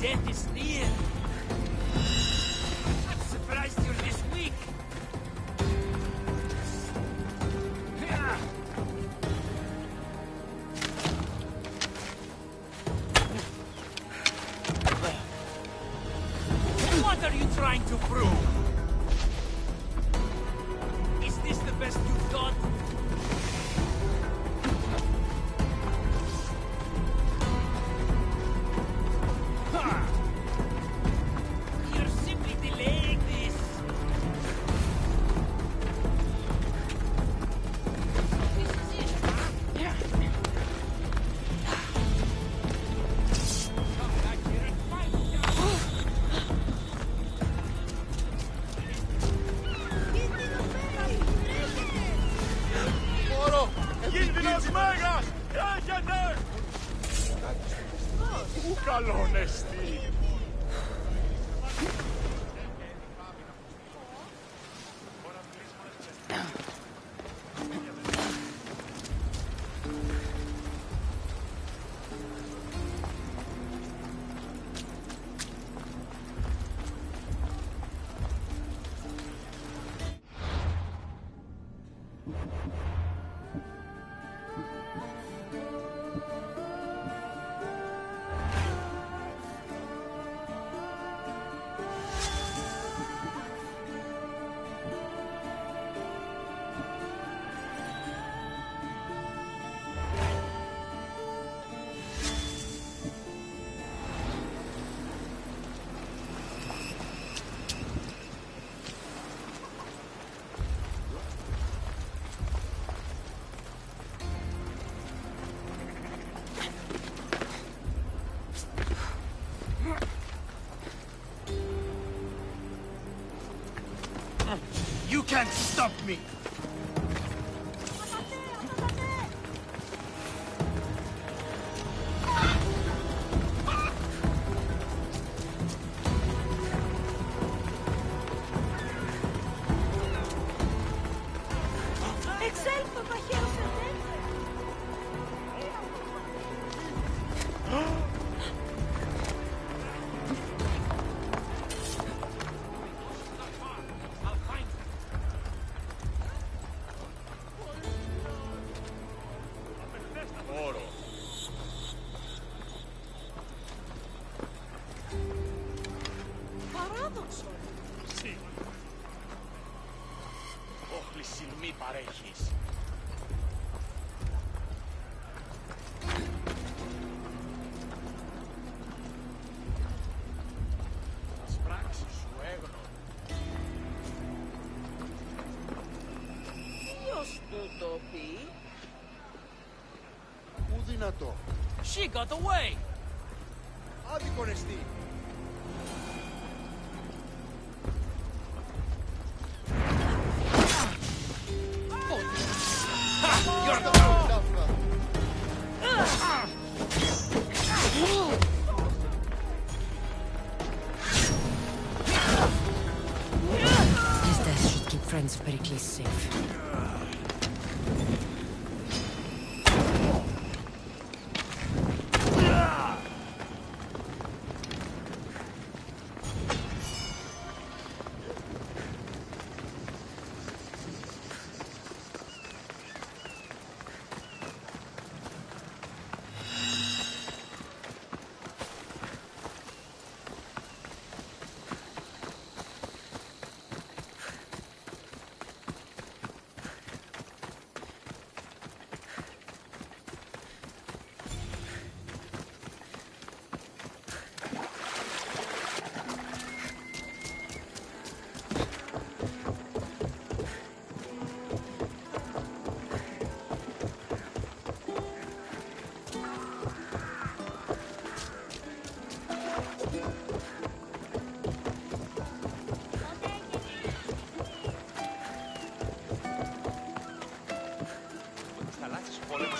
Death is near. I'm surprised you're this weak. What are you trying to prove? Is this the best you've got? You're simply delaying this. This is it, huh? Come back here and fight. Μωρό, κίνδυνος μέγας! Έχετε! Ου καλόν εστί! You can't stop me! Εξέλθω τα χέρια σε Παράδοξο! Συ. Όχληση μη παρέχεις. Τα σπράξεις σου έγνω. Ποιος του το πει? Πού δυνατό. She got away! Άδικο ρεστή. You're the one, Duffer. His death should keep friends of Pericles safe.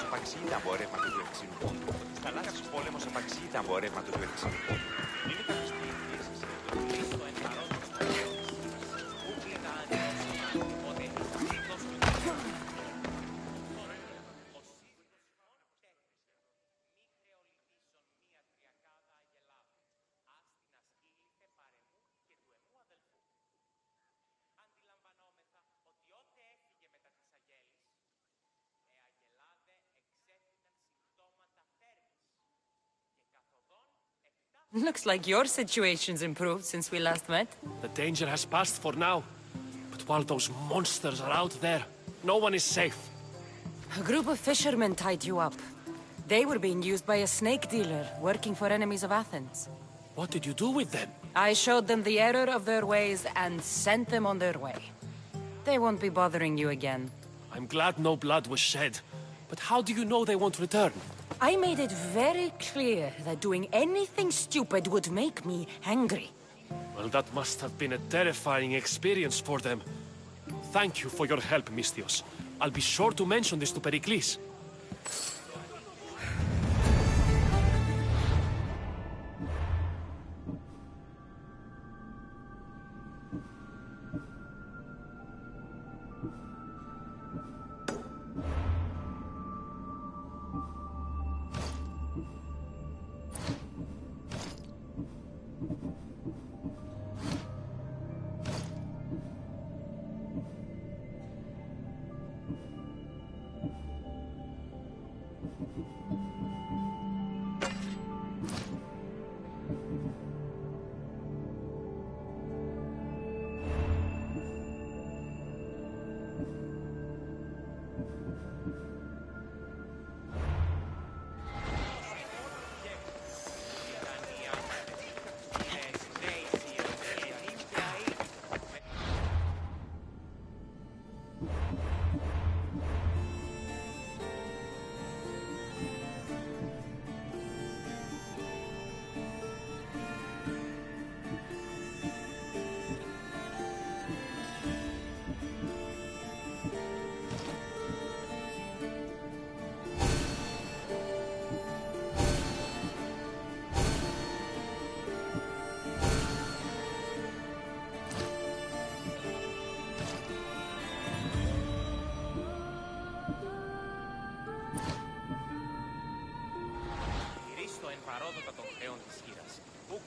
επαξίτα εμπορεύματος του ευξήνου πόντου. Στα λάθος πόλεμος επαξίτα εμπορεύματος του ευξήνου πόντου. Είναι κάποιος πληκτήσεις το λίστο εν παρόντος του πόλεμος. Ούκλετα αντιόψημα, οπότε σύντος του Looks like your situation's improved since we last met. The danger has passed for now. But while those monsters are out there, no one is safe. A group of fishermen tied you up. They were being used by a snake dealer working for enemies of Athens. What did you do with them? I showed them the error of their ways and sent them on their way. They won't be bothering you again. I'm glad no blood was shed. But how do you know they won't return? I made it very clear that doing anything stupid would make me angry. Well, that must have been a terrifying experience for them. Thank you for your help, Misthios. I'll be sure to mention this to Pericles.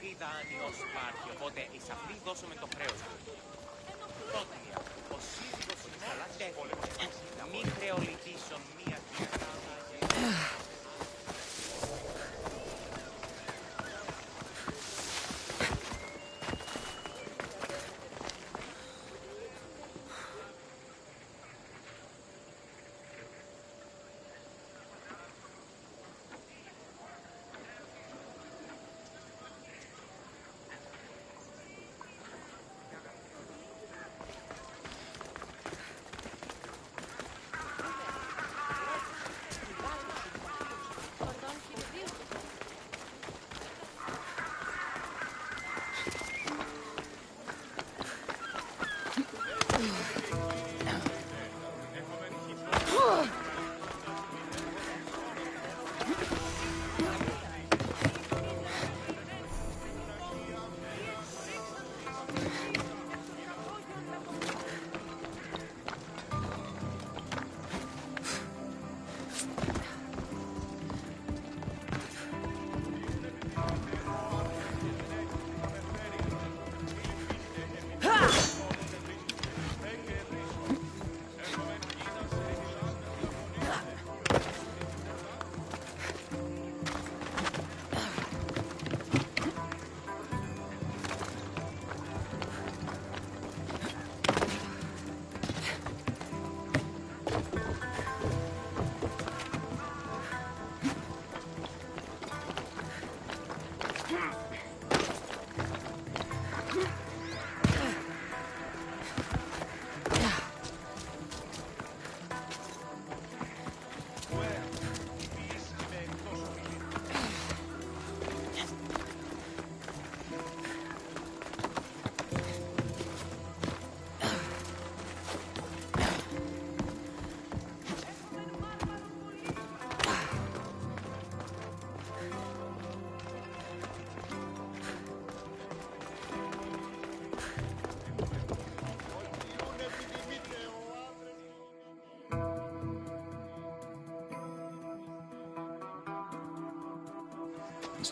τι δάνειος υπάρχει, οπότε εις αυτή δώσουμε το χρέος του. Τότε, ο σύζυγος είναι μη χρεολητήσεων μία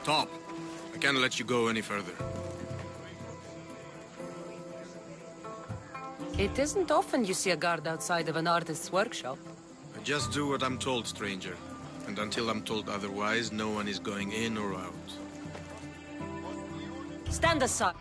Stop. I can't let you go any further. It isn't often you see a guard outside of an artist's workshop. I just do what I'm told, stranger. And until I'm told otherwise, no one is going in or out. Stand aside.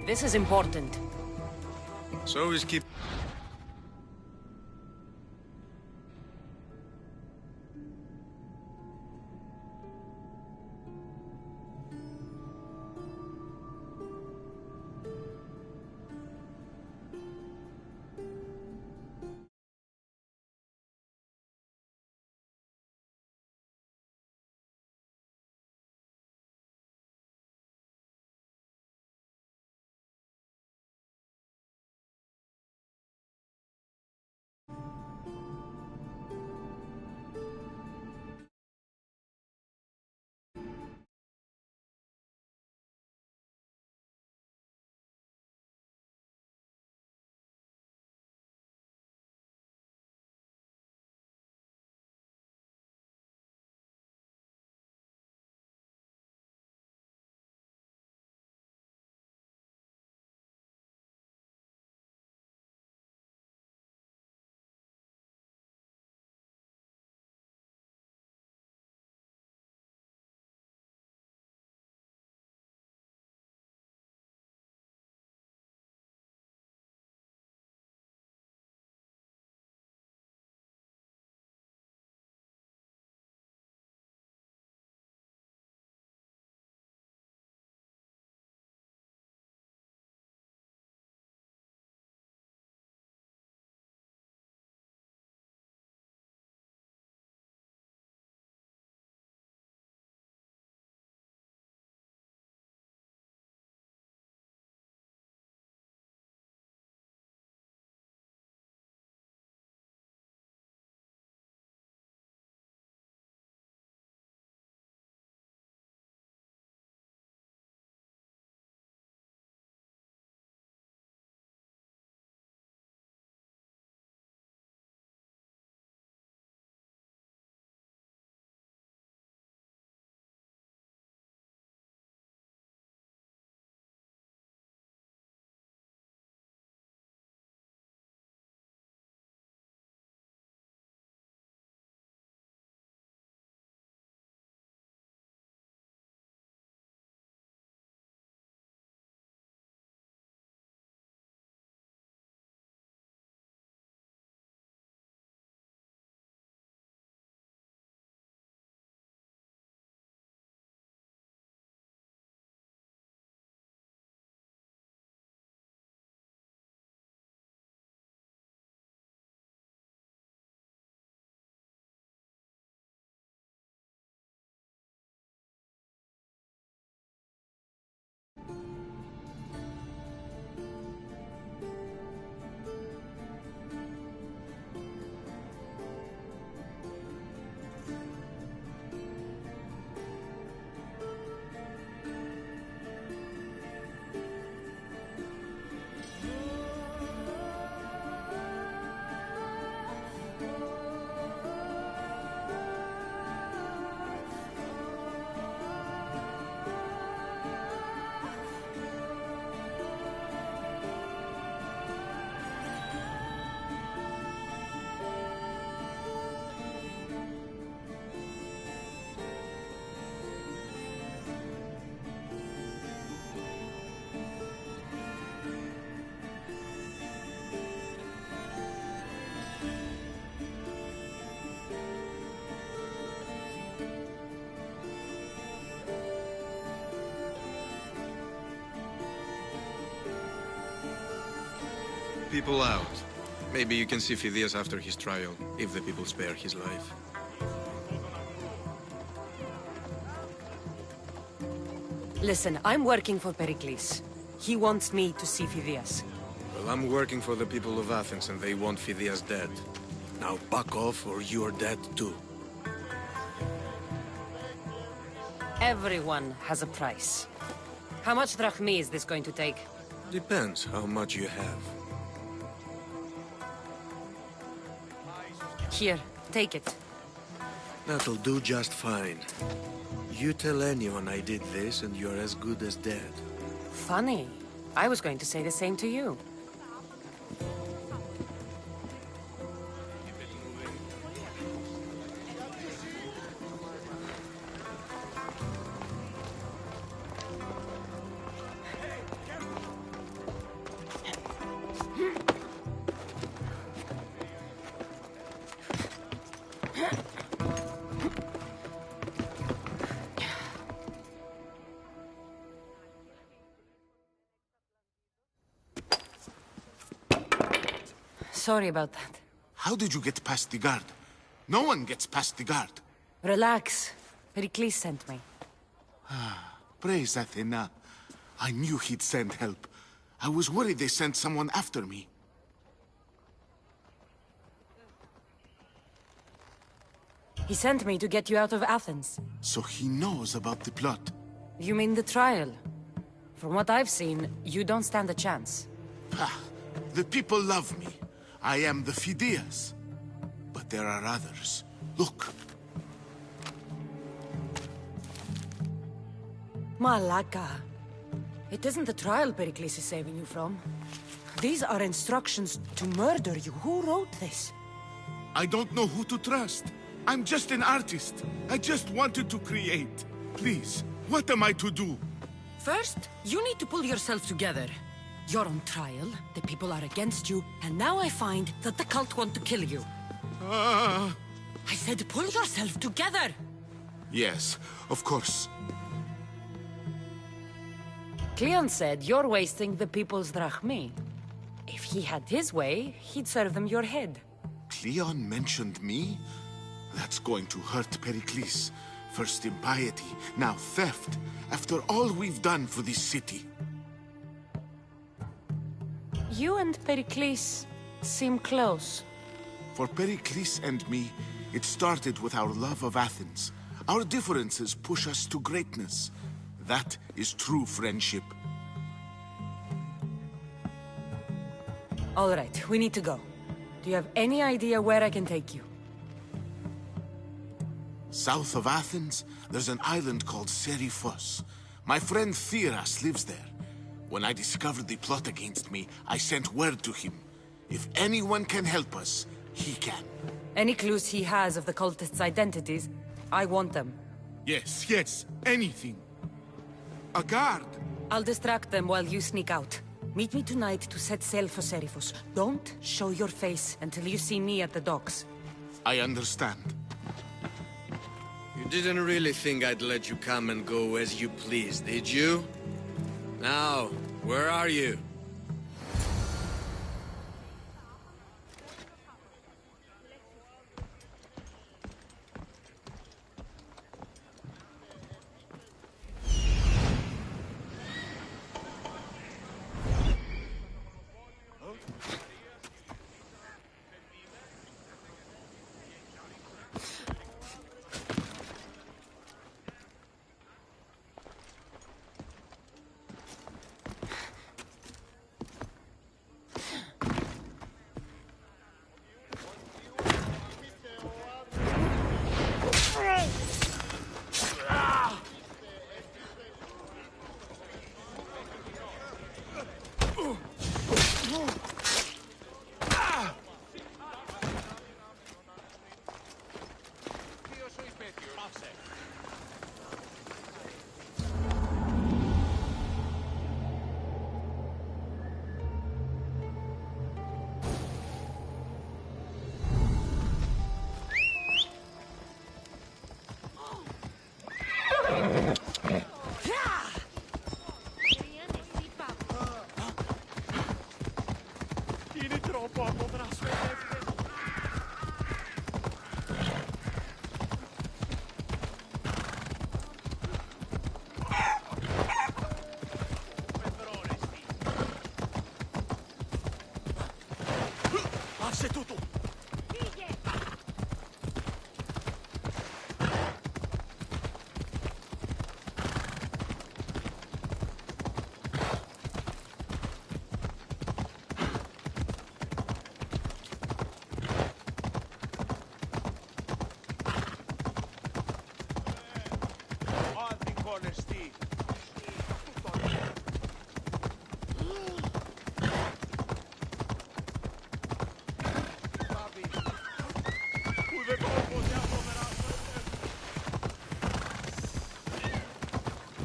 This is important. So is keep... People out. Maybe you can see Phidias after his trial, if the people spare his life. Listen, I'm working for Pericles. He wants me to see Phidias. Well, I'm working for the people of Athens, and they want Phidias dead. Now back off, or you're dead too. Everyone has a price. How much drachmi is this going to take? Depends how much you have. Here, take it. That'll do just fine. You tell anyone I did this, and you're as good as dead. Funny. I was going to say the same to you. Sorry about that. How did you get past the guard? No one gets past the guard. Relax. Pericles sent me. Praise Athena. I knew he'd send help. I was worried they sent someone after me. He sent me to get you out of Athens. So he knows about the plot. You mean the trial? From what I've seen, you don't stand a chance. The people love me. I am the Phidias. But there are others. Look. Malaka. It isn't the trial Pericles is saving you from. These are instructions to murder you. Who wrote this? I don't know who to trust. I'm just an artist. I just wanted to create. Please, what am I to do? First, you need to pull yourself together. You're on trial, the people are against you, and now I find that the cult want to kill you. I said pull yourself together! Yes, of course. Cleon said you're wasting the people's drachmi. If he had his way, he'd serve them your head. Cleon mentioned me? That's going to hurt Pericles. First impiety, now theft. After all we've done for this city. You and Pericles seem close. For Pericles and me, it started with our love of Athens. Our differences push us to greatness. That is true friendship. All right, we need to go. Do you have any idea where I can take you? South of Athens, there's an island called Seriphos. My friend Theras lives there. When I discovered the plot against me, I sent word to him. If anyone can help us, he can. Any clues he has of the cultists' identities, I want them. Yes, anything. A guard! I'll distract them while you sneak out. Meet me tonight to set sail for Seriphos. Don't show your face until you see me at the docks. I understand. You didn't really think I'd let you come and go as you please, did you? Now, where are you?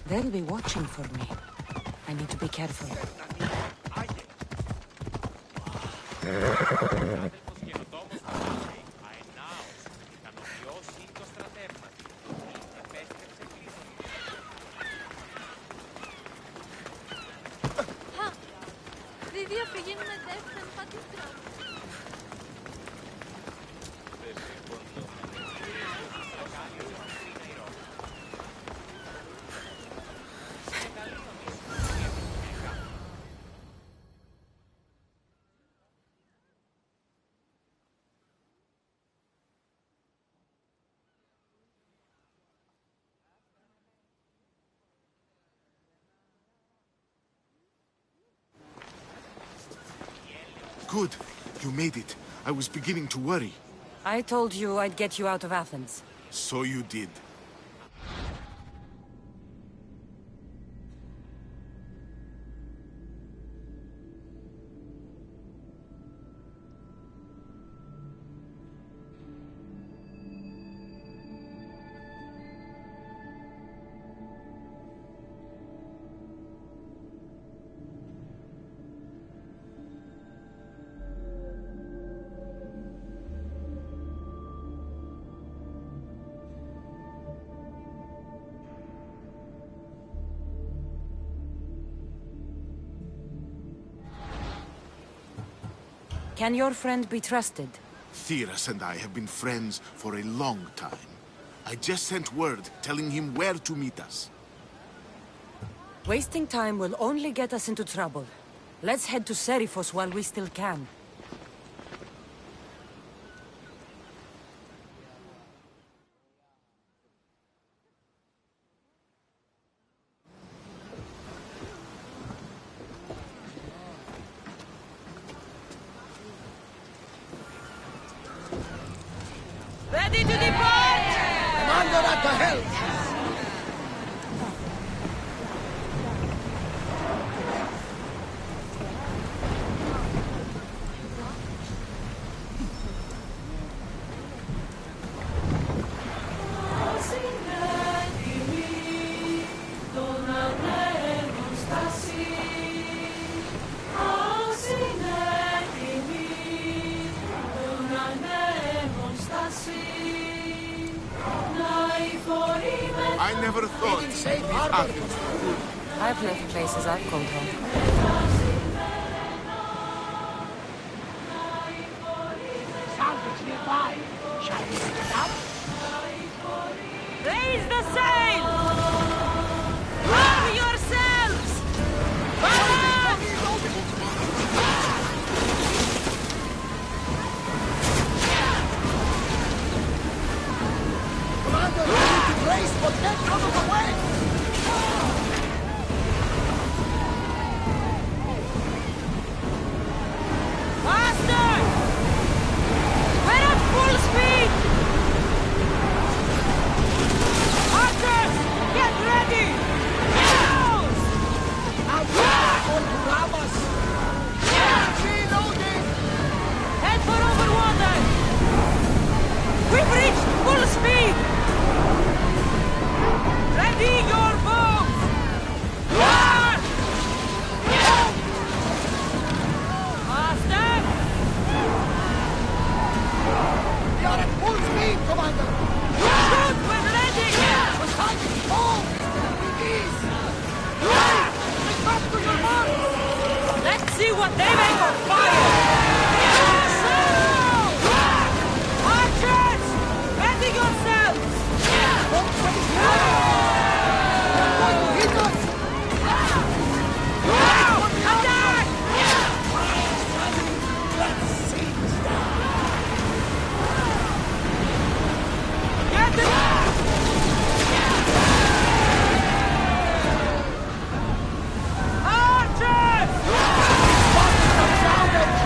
They'll be watching for me. I need to be careful. Good. You made it. I was beginning to worry. I told you I'd get you out of Athens. So you did. Can your friend be trusted? Theras and I have been friends for a long time. I just sent word telling him where to meet us. Wasting time will only get us into trouble. Let's head to Serifos while we still can. Ready to depart! Commander at the helm! I never thought Athens would. I've left places I've called home. Salvage nearby. Shall we pick it up? Raise the sail! Arm yourselves! Balance! Commander, we need to brace, but get out of the way! Faster! We're at full speed! Archers, get ready! Nose! Out there, going to rob us! Reloading! Head for over water! We've reached full speed! Ready your bows! March! Faster! We are at full speed, Commander! Shoot, we're ready! The time is full! It is! Right! Pick up to your mark! Let's see what they make of fire! Archers! Ready yourselves! Don't waste time! They're going to hit us! Attack! Let's see down! Get it! Archers! Watch the soundage!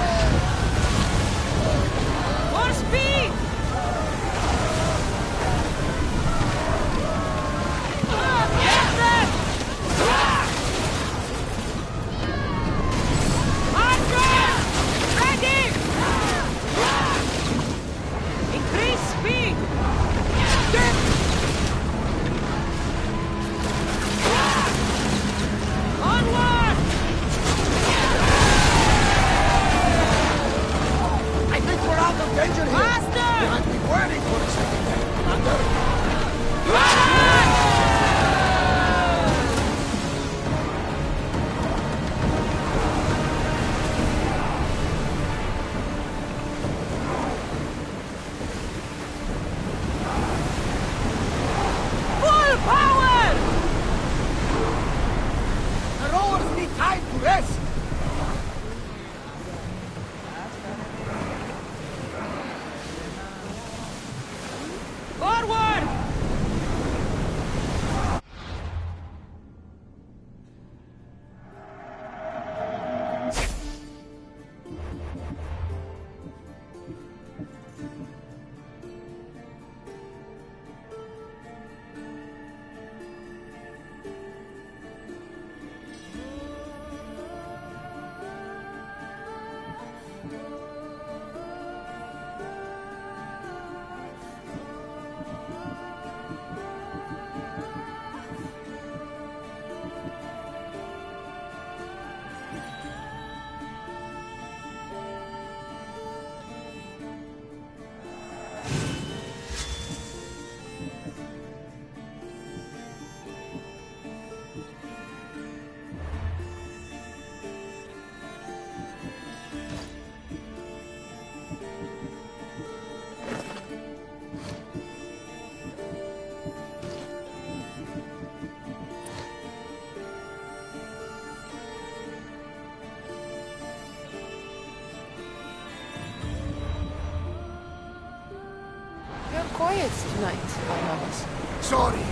lights tonight, Barnabas. Sorry.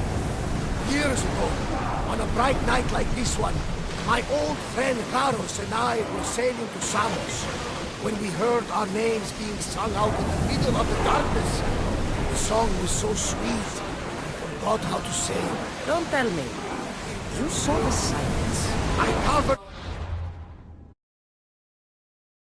Years ago, on a bright night like this one, my old friend Karos and I were sailing to Samos when we heard our names being sung out in the middle of the darkness. The song was so sweet, I forgot how to say. Don't tell me. You saw the silence. I covered...